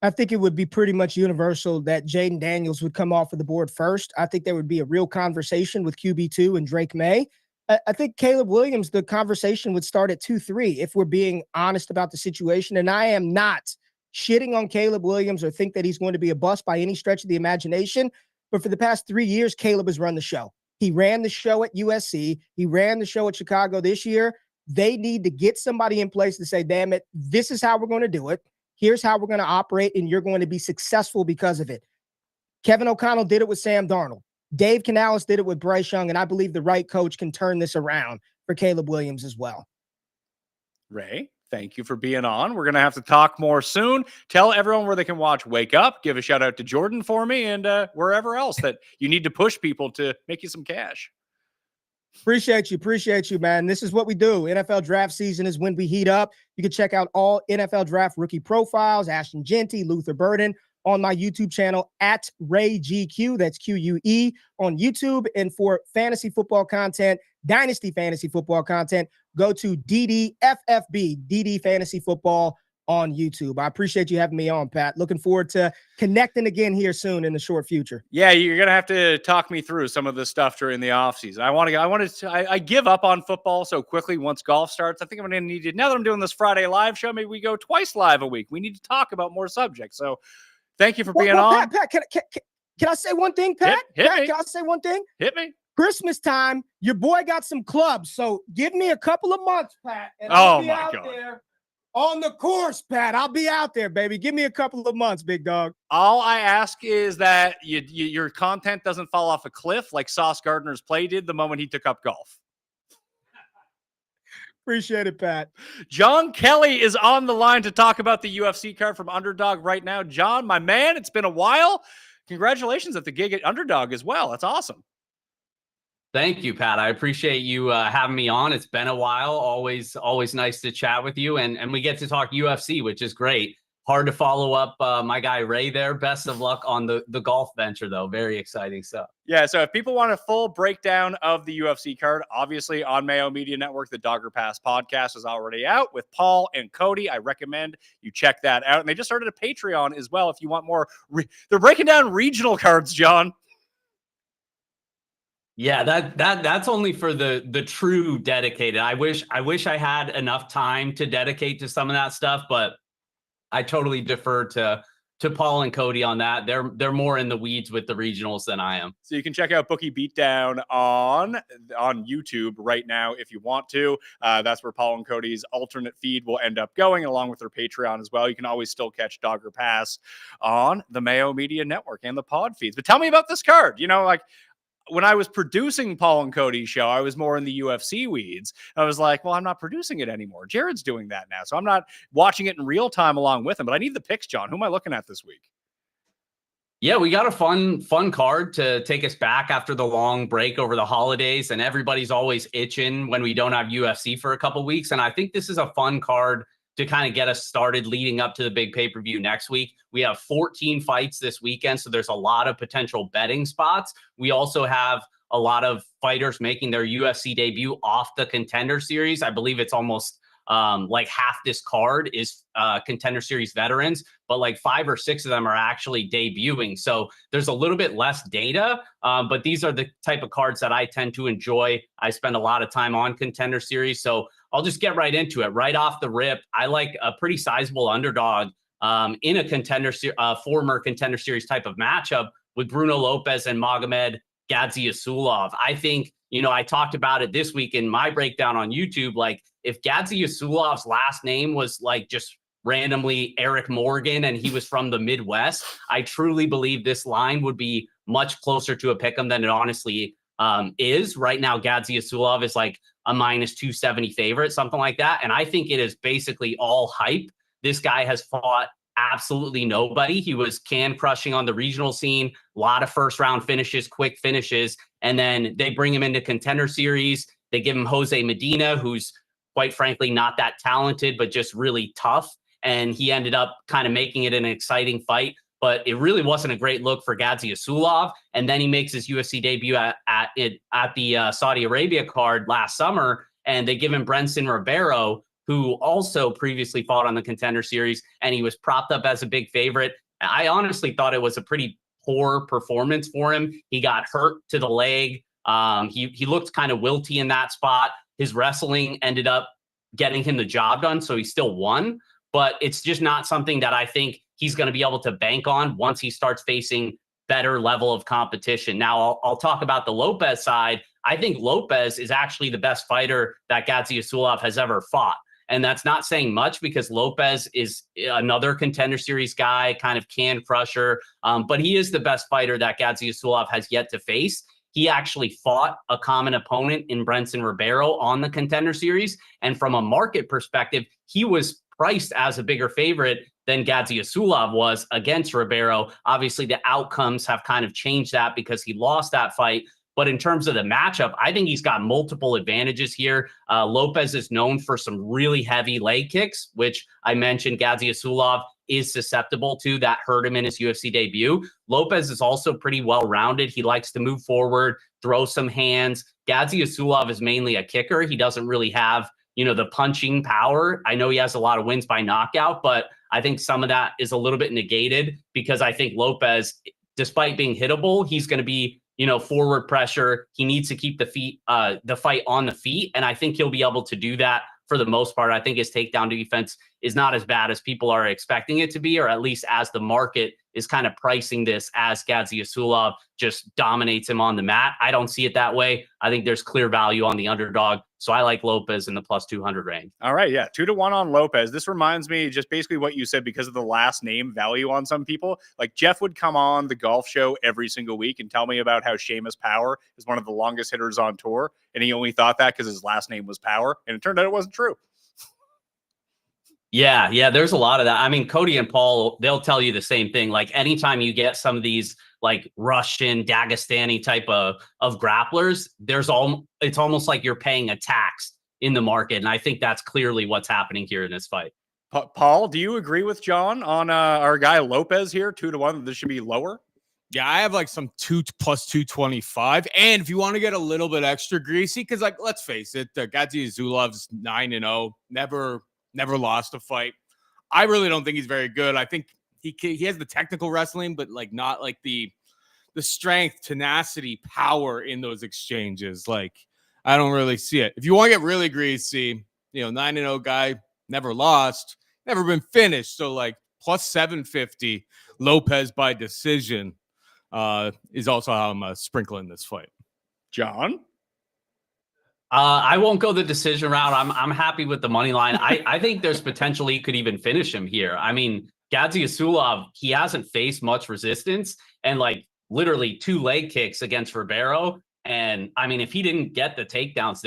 I think it would be pretty much universal that Jaden Daniels would come off of the board first. I think there would be a real conversation with QB2 and Drake May. I think Caleb Williams, the conversation would start at 2-3 if we're being honest about the situation. And I am not shitting on Caleb Williams or think that he's going to be a bust by any stretch of the imagination. But for the past 3 years, Caleb has run the show. He ran the show at USC. He ran the show at Chicago this year. They need to get somebody in place to say, damn it, this is how we're going to do it. Here's how we're going to operate, and you're going to be successful because of it. Kevin O'Connell did it with Sam Darnold. Dave Canales did it with Bryce Young, and I believe the right coach can turn this around for Caleb Williams as well. Ray, thank you for being on. We're going to have to talk more soon. Tell everyone where they can watch Wake Up. Give a shout out to Jordan for me and wherever else that you need to push people to make you some cash. Appreciate you, man. This is what we do. NFL draft season is when we heat up. You can check out all NFL draft rookie profiles, Ashton Genty, Luther Burden, on my YouTube channel at RayGQ. That's QUE on YouTube. And for fantasy football content, Dynasty fantasy football content, go to DDFFB, DD Fantasy Football on YouTube. I appreciate you having me on, Pat. Looking forward to connecting again here soon in the short future. Yeah, you're going to have to talk me through some of the stuff during the offseason. I give up on football so quickly once golf starts. I think I'm going to need to, now that I'm doing this Friday live show, maybe we go twice live a week. We need to talk about more subjects. So thank you for being on. Pat, can I say one thing, Pat? Hit Pat, me. can I say one thing? Hit me. Christmas time, your boy got some clubs. So give me a couple of months, Pat, and I'll be out there. On the course, Pat. I'll be out there, baby. Give me a couple of months, big dog. All I ask is that your content doesn't fall off a cliff like Sauce Gardner's play did the moment he took up golf. Appreciate it, Pat. John Kelly is on the line to talk about the UFC card from Underdog right now. John, my man, it's been a while. Congratulations at the gig at Underdog as well. That's awesome. Thank you, Pat. I appreciate you having me on. It's been a while. Always nice to chat with you. And we get to talk UFC, which is great. Hard to follow up my guy Ray there. Best of luck on the golf venture, though. Very exciting stuff. Yeah, so if people want a full breakdown of the UFC card, obviously on Mayo Media Network, the Dogger Pass podcast is already out with Paul and Cody. I recommend you check that out. And they just started a Patreon as well if you want more. They're breaking down regional cards, John. Yeah, that's only for the true dedicated. I wish I had enough time to dedicate to some of that stuff, but I totally defer to Paul and Cody on that. They're more in the weeds with the regionals than I am. So you can check out Bookie Beatdown on YouTube right now if you want to. That's where Paul and Cody's alternate feed will end up going, along with their Patreon as well. You can always still catch Dogger Pass on the Mayo Media Network and the pod feeds. But tell me about this card. You know, like, when I was producing Paul and Cody's show, I was more in the UFC weeds. I was like, well, I'm not producing it anymore. Jared's doing that now. So I'm not watching it in real time along with him, but I need the picks, John. Who am I looking at this week? Yeah, we got a fun card to take us back after the long break over the holidays, and everybody's always itching when we don't have UFC for a couple weeks. And I think this is a fun card to kind of get us started leading up to the big pay-per-view next week. We have 14 fights this weekend, so there's a lot of potential betting spots. We also have a lot of fighters making their UFC debut off the Contender Series. I believe it's almost like half this card is Contender Series veterans, but like 5 or 6 of them are actually debuting. So there's a little bit less data, but these are the type of cards that I tend to enjoy. I spend a lot of time on Contender Series, so I'll just get right into it. Right off the rip, I like a pretty sizable underdog in a former Contender Series type of matchup with Bruno Lopez and Magomed Gadzi Asulov. I think, I talked about it this week in my breakdown on YouTube. Like, if Gadzi Asulov's last name was like just randomly Eric Morgan and he was from the Midwest, I truly believe this line would be much closer to a pick'em than it honestly is. Right now, Gadzi Asulov is like a minus 270 favorite, something like that. And I think it is basically all hype. This guy has fought absolutely nobody. He was can crushing on the regional scene, a lot of first round finishes, quick finishes. And then they bring him into Contender Series. They give him Jose Medina, who's quite frankly not that talented, but just really tough. And he ended up kind of making it an exciting fight. But it really wasn't a great look for Gadzi Asulov. And then he makes his UFC debut at the Saudi Arabia card last summer. And they give him Brenson Ribeiro, who also previously fought on the Contender Series, and he was propped up as a big favorite. I honestly thought it was a pretty poor performance for him. He got hurt to the leg. He looked kind of wilty in that spot. His wrestling ended up getting him the job done, so he still won. But it's just not something that I think he's going to be able to bank on once he starts facing better level of competition. Now, I'll talk about the Lopez side. I think Lopez is actually the best fighter that Gadzi Asulov has ever fought. And that's not saying much because Lopez is another Contender Series guy, kind of can crusher. But he is the best fighter that Gadzi Asulov has yet to face. He actually fought a common opponent in Brenson Ribeiro on the Contender Series. And from a market perspective, he was priced as a bigger favorite than Gadzi Asulov was against Ribeiro. Obviously, the outcomes have kind of changed that because he lost that fight. But in terms of the matchup, I think he's got multiple advantages here. Lopez is known for some really heavy leg kicks, which I mentioned Gadzi Asulov is susceptible to. That hurt him in his UFC debut. Lopez is also pretty well-rounded. He likes to move forward, throw some hands. Gadzi Asulov is mainly a kicker. He doesn't really have, the punching power. I know he has a lot of wins by knockout, but I think some of that is a little bit negated because I think Lopez, despite being hittable, he's going to be forward pressure. He needs to keep the fight on the feet. And I think he'll be able to do that for the most part. I think his takedown defense is not as bad as people are expecting it to be, or at least as the market is kind of pricing this as Gadzi Asulov just dominates him on the mat. I don't see it that way. I think there's clear value on the underdog. So I like Lopez in the plus 200 range. All right. Yeah. 2-1 on Lopez. This reminds me just basically what you said because of the last name value on some people. Like Jeff would come on the golf show every single week and tell me about how Seamus Power is one of the longest hitters on tour. And he only thought that because his last name was Power. And it turned out it wasn't true. Yeah, there's a lot of that. I mean, Cody and Paul, they'll tell you the same thing. Like anytime you get some of these like Russian, Dagestani type of grapplers, it's almost like you're paying a tax in the market. And I think that's clearly what's happening here in this fight. Paul, do you agree with John on our guy Lopez here, 2-1? This should be lower. Yeah, I have like some 2 plus 225. And if you want to get a little bit extra greasy, because like, let's face it, Gadzi Azulov's 9-0, never lost a fight. I really don't think he's very good. I think he has the technical wrestling, but like not like the strength, tenacity, power in those exchanges. Like I don't really see it. If you want to get really greasy, 9-0 guy, never lost, never been finished. So like plus 750 Lopez by decision is also how I'm sprinkling this fight. John? I won't go the decision route. I'm happy with the money line. I think there's potentially he could even finish him here. I mean, Gadzi Asulov, he hasn't faced much resistance and like literally 2 leg kicks against Ribeiro. And I mean, if he didn't get the takedowns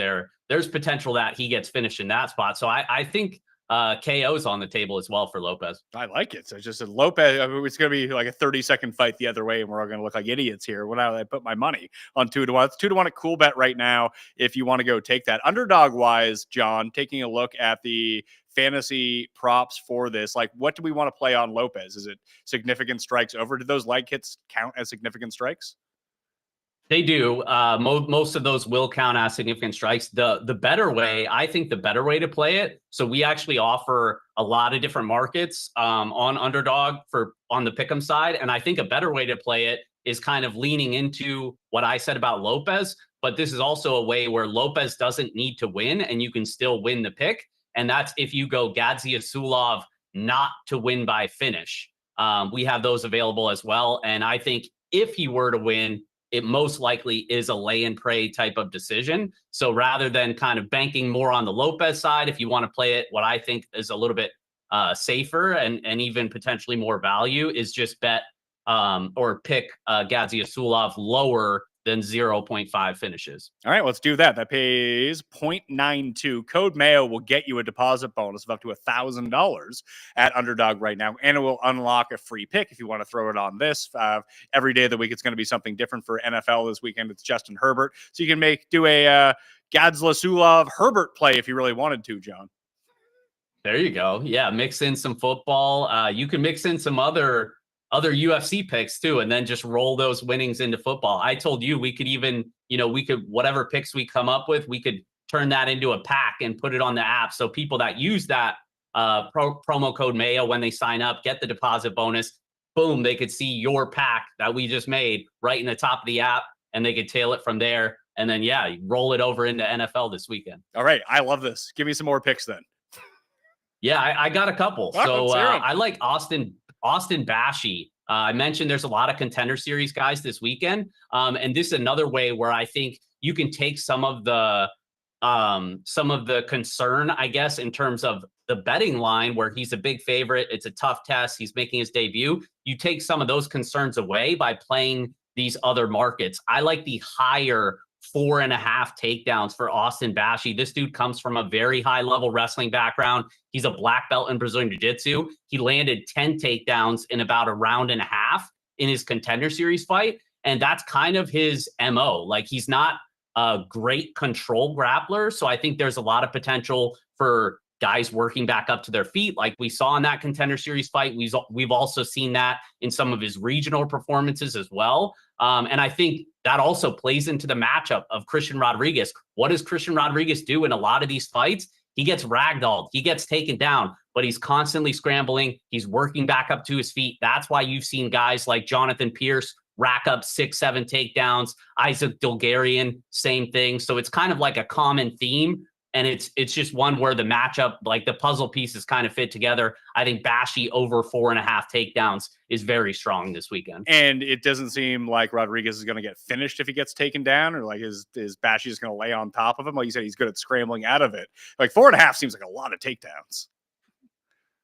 there's potential that he gets finished in that spot. So I think KO's on the table as well for Lopez. I like it. So it's just a Lopez. I mean, it's going to be like a 30-second fight the other way, and we're all going to look like idiots here when I put my money on 2-1. It's 2-1 at Cool Bet right now if you want to go take that. Underdog-wise, John, taking a look at the fantasy props for this, like what do we want to play on Lopez? Is it significant strikes over? Do those leg hits count as significant strikes? They do. Most of those will count as significant strikes. The better way, I think the better way to play it. So we actually offer a lot of different markets on Underdog on the pick'em side. And I think a better way to play it is kind of leaning into what I said about Lopez. But this is also a way where Lopez doesn't need to win and you can still win the pick. And that's if you go Gadzi Asulov not to win by finish. We have those available as well. And I think if he were to win, it most likely is a lay and pray type of decision. So rather than kind of banking more on the Lopez side, if you want to play it, what I think is a little bit safer and even potentially more value is just bet or pick Gaziasulov lower than 0.5 finishes. All right, let's do that. That pays 0.92. Code Mayo will get you a deposit bonus of up to $1,000 at Underdog right now, and it will unlock a free pick if you want to throw it on this. Every day of the week, it's going to be something different. For NFL this weekend, it's Justin Herbert. So you can do a Gaziasulov Herbert play if you really wanted to, John. There you go. Yeah, mix in some football. You can mix in some other UFC picks too, and then just roll those winnings into football. I told you we could even, whatever picks we come up with, we could turn that into a pack and put it on the app. So people that use that promo code Mayo when they sign up, get the deposit bonus. Boom, they could see your pack that we just made right in the top of the app, and they could tail it from there. And then, roll it over into NFL this weekend. All right. I love this. Give me some more picks then. Yeah, I got a couple. Right, so I like Austin Bashi. I mentioned there's a lot of Contender Series guys this weekend. And this is another way where I think you can take some of the concern, I guess, in terms of the betting line where he's a big favorite. It's a tough test. He's making his debut. You take some of those concerns away by playing these other markets. I like the higher 4.5 takedowns for Austin Bashi. This dude comes from a very high level wrestling background. He's a black belt in Brazilian Jiu-Jitsu. He landed 10 takedowns in about a round and a half in his Contender Series fight. And that's kind of his MO. Like, he's not a great control grappler. So I think there's a lot of potential for guys working back up to their feet, like we saw in that Contender Series fight. We've also seen that in some of his regional performances as well. And I think that also plays into the matchup of Christian Rodriguez. What does Christian Rodriguez do in a lot of these fights? He gets ragdolled. He gets taken down, but he's constantly scrambling. He's working back up to his feet. That's why you've seen guys like Jonathan Pierce rack up 6-7 takedowns. Isaac Dulgarian, same thing. So it's kind of like a common theme. And it's just one where the matchup, like the puzzle pieces kind of fit together. I think Bashi over 4.5 takedowns is very strong this weekend. And it doesn't seem like Rodriguez is going to get finished if he gets taken down, or like is Bashi just going to lay on top of him? Like you said, he's good at scrambling out of it. Like 4.5 seems like a lot of takedowns.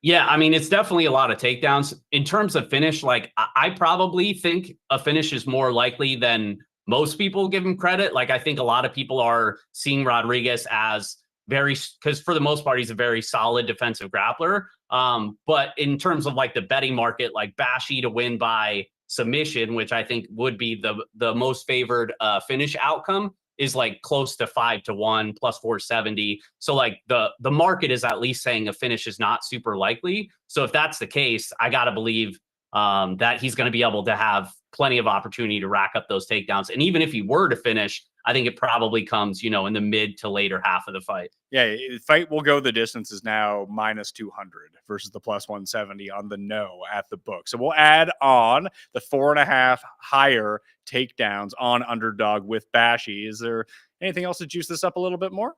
Yeah, I mean, it's definitely a lot of takedowns. In terms of finish, like I probably think a finish is more likely than most people give him credit. Like, I think a lot of people are seeing Rodriguez as because for the most part, he's a very solid defensive grappler. But in terms of like the betting market, like Bashi to win by submission, which I think would be the most favored finish outcome, is like close to 5-1 plus 470. So like the market is at least saying a finish is not super likely. So if that's the case, I got to believe that he's going to be able to have plenty of opportunity to rack up those takedowns. And even if he were to finish, I think it probably comes, in the mid to later half of the fight. Yeah, the fight will go the distance is now minus 200 versus the plus 170 on the no at the book. So we'll add on the 4.5 higher takedowns on Underdog with Bashi. Is there anything else to juice this up a little bit more?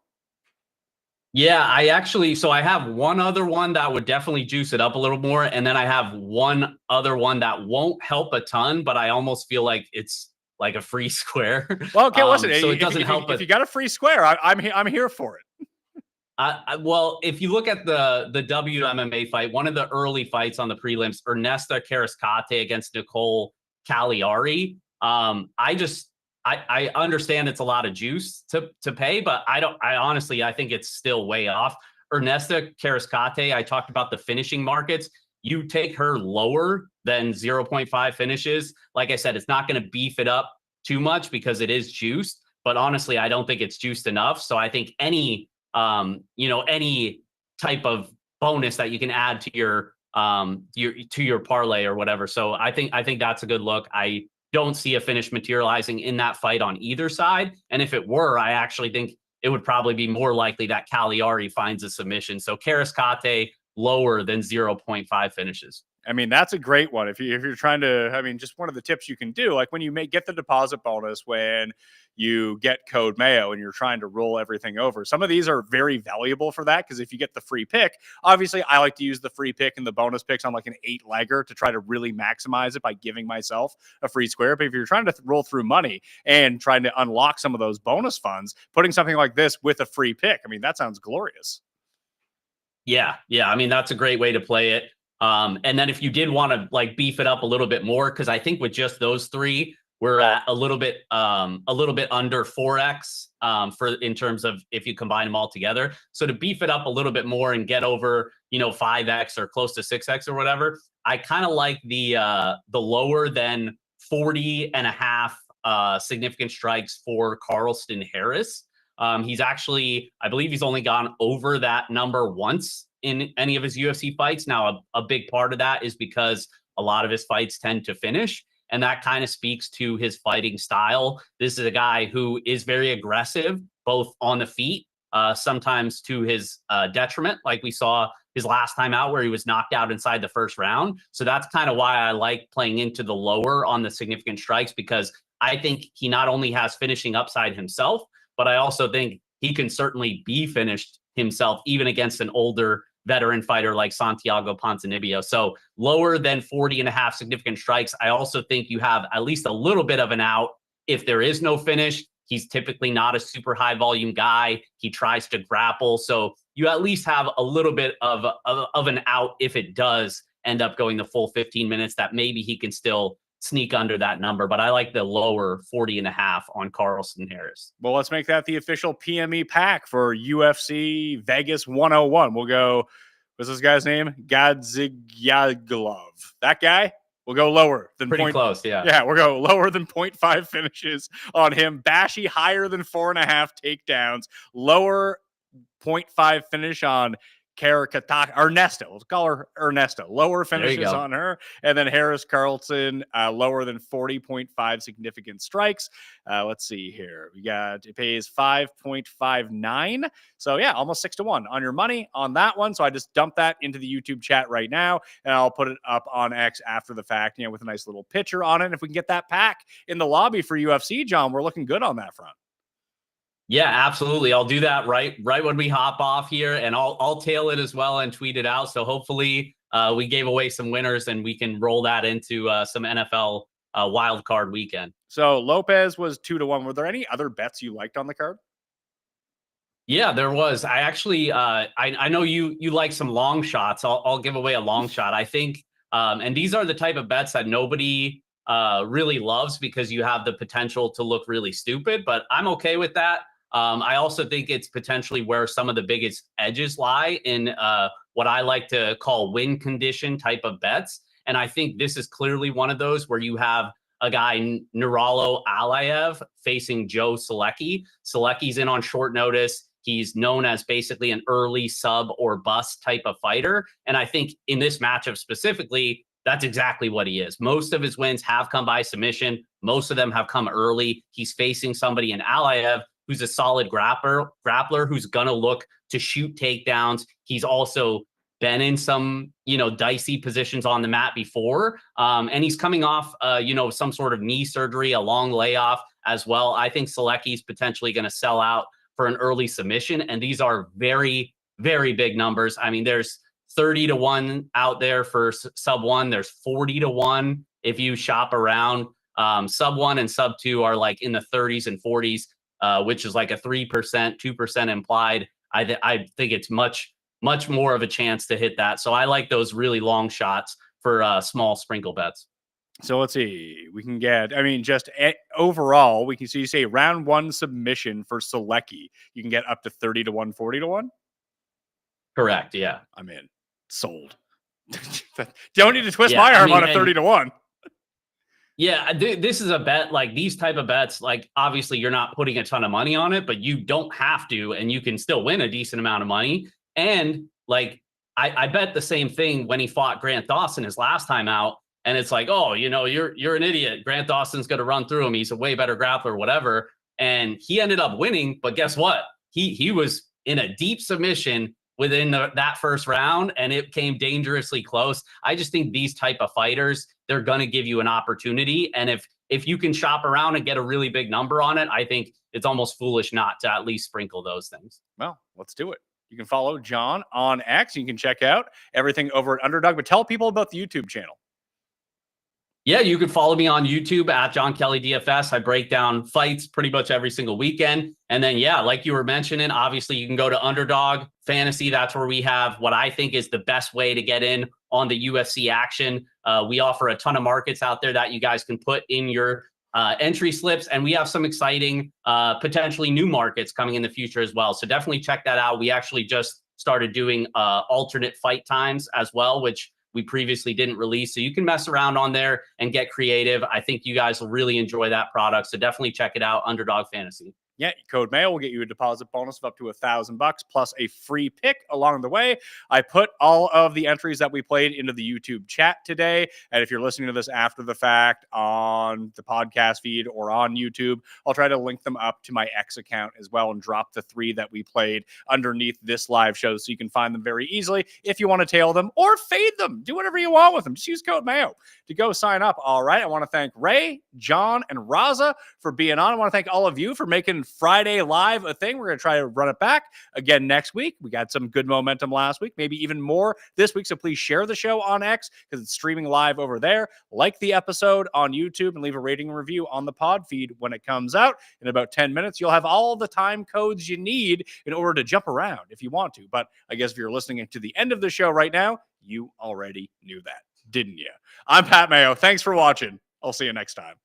Yeah, I have one other one that would definitely juice it up a little more. And then I have one other one that won't help a ton, but I almost feel like it's like a free square. Well, okay, listen. So it doesn't help. If you got a free square, I'm here for it. Well, if you look at the WMMA fight, one of the early fights on the prelims, Ernesta Karascate against Nicole Cagliari. I understand it's a lot of juice to pay, but I honestly think it's still way off. Ernesta Karascate, I talked about the finishing markets. You take her lower than 0.5 finishes. Like I said, it's not going to beef it up too much because it is juiced, but honestly, I don't think it's juiced enough. So I think any type of bonus that you can add to your parlay or whatever. So I think that's a good look. I don't see a finish materializing in that fight on either side. And if it were, I actually think it would probably be more likely that Cagliari finds a submission. So Karascate lower than 0.5 finishes. I mean, that's a great one. If you're trying to, I mean, just one of the tips you can do, like when you get the deposit bonus when you get code Mayo and you're trying to roll everything over. Some of these are very valuable for that because if you get the free pick, obviously I like to use the free pick and the bonus picks on like an 8-legger to try to really maximize it by giving myself a free square. But if you're trying to roll through money and trying to unlock some of those bonus funds, putting something like this with a free pick, I mean, that sounds glorious. Yeah. I mean, that's a great way to play it. And then if you did want to like beef it up a little bit more, because I think with just those three, we're at a little bit under 4x for in terms of if you combine them all together. So to beef it up a little bit more and get over 5x or close to 6x or whatever, I kind of like the lower than 40.5 significant strikes for Carlston Harris. He's actually, I believe he's only gone over that number once in any of his UFC fights. Now, a big part of that is because a lot of his fights tend to finish, and that kind of speaks to his fighting style. This is a guy who is very aggressive, both on the feet, sometimes to his detriment, like we saw his last time out where he was knocked out inside the first round. So that's kind of why I like playing into the lower on the significant strikes, because I think he not only has finishing upside himself, but I also think he can certainly be finished himself, even against an older veteran fighter like Santiago Ponzinibbio. So lower than 40.5 significant strikes. I also think you have at least a little bit of an out if there is no finish. He's typically not a super high volume guy. He tries to grapple. So you at least have a little bit of an out if it does end up going the full 15 minutes, that maybe he can still sneak under that number. But I like the lower 40.5 on Carlston Harris. Well, let's make that the official PME pack for UFC Vegas 101. We'll go, what's this guy's name? Gadziglov. That guy? We'll go lower than pretty close. Yeah. Yeah, we'll go lower than 0.5 finishes on him. Bashy higher than 4.5 takedowns. Lower 0.5 finish on Ernesto. Let's call her Ernesto. Lower finishes on her. And then Harris Carlson, lower than 40.5 significant strikes. Let's see here. We got, it pays 5.59. So yeah, almost 6-1 on your money on that one. So I just dumped that into the YouTube chat right now, and I'll put it up on X after the fact, with a nice little picture on it. And if we can get that pack in the lobby for UFC, John, we're looking good on that front. Yeah, absolutely. I'll do that right when we hop off here, and I'll tail it as well and tweet it out. So hopefully we gave away some winners and we can roll that into some NFL wild card weekend. So Lopez was 2-1. Were there any other bets you liked on the card? Yeah, there was. I actually I know you like some long shots. I'll give away a long shot. I think and these are the type of bets that nobody really loves because you have the potential to look really stupid, but I'm okay with that. I also think it's potentially where some of the biggest edges lie in what I like to call win condition type of bets. And I think this is clearly one of those where you have a guy, Nuralo Alayev, facing Joe Selecki. Selecki's in on short notice. He's known as basically an early sub or bust type of fighter. And I think in this matchup specifically, that's exactly what he is. Most of his wins have come by submission. Most of them have come early. He's facing somebody in Alayev who's a solid grappler who's going to look to shoot takedowns. He's also been in some, dicey positions on the mat before. And he's coming off, some sort of knee surgery, a long layoff as well. I think Selecki's potentially going to sell out for an early submission. And these are very, very big numbers. I mean, there's 30-1 out there for sub 1. There's 40-1 if you shop around. Sub 1 and sub 2 are like in the 30s and 40s. Which is like a 3%, 2% implied. I think it's much more of a chance to hit that. So I like those really long shots for small sprinkle bets. So let's see. We can get, just overall, we can see, you say round 1 submission for Selecki. You can get up to 30-1, 40-1. Correct. Yeah. I'm in. Sold. Don't need to twist my arm on a 30-1. Yeah, this is a bet, like these type of bets, like obviously you're not putting a ton of money on it, but you don't have to, and you can still win a decent amount of money. And like, I bet the same thing when he fought Grant Dawson his last time out. And it's like, oh, you're an idiot. Grant Dawson's going to run through him. He's a way better grappler, whatever. And he ended up winning, but guess what? He was in a deep submission within that first round, and it came dangerously close. I just think these type of fighters, they're going to give you an opportunity. And if you can shop around and get a really big number on it, I think it's almost foolish not to at least sprinkle those things. Well, let's do it. You can follow John on X. You can check out everything over at Underdog, but tell people about the YouTube channel. Yeah, you can follow me on YouTube at John Kelly DFS. I break down fights pretty much every single weekend. And then, yeah, like you were mentioning, obviously you can go to Underdog Fantasy. That's where we have what I think is the best way to get in on the UFC action. We offer a ton of markets out there that you guys can put in your entry slips. And we have some exciting, potentially new markets coming in the future as well. So definitely check that out. We actually just started doing alternate fight times as well, which we previously didn't release. So you can mess around on there and get creative. I think you guys will really enjoy that product. So definitely check it out, Underdog Fantasy. Yeah, code Mayo will get you a deposit bonus of up to $1,000 plus a free pick along the way. I put all of the entries that we played into the YouTube chat today. And if you're listening to this after the fact on the podcast feed or on YouTube, I'll try to link them up to my X account as well and drop the 3 that we played underneath this live show so you can find them very easily if you want to tail them or fade them. Do whatever you want with them. Just use code Mayo to go sign up. All right. I want to thank Ray, John, and Rasa for being on. I want to thank all of you for making Friday Live a thing. We're going to try to run it back again next week. We got some good momentum last week, maybe even more this week. So please share the show on X because it's streaming live over there. Like the episode on YouTube and leave a rating and review on the pod feed when it comes out. In about 10 minutes, you'll have all the time codes you need in order to jump around if you want to. But I guess if you're listening to the end of the show right now, you already knew that, didn't you? I'm Pat Mayo. Thanks for watching. I'll see you next time.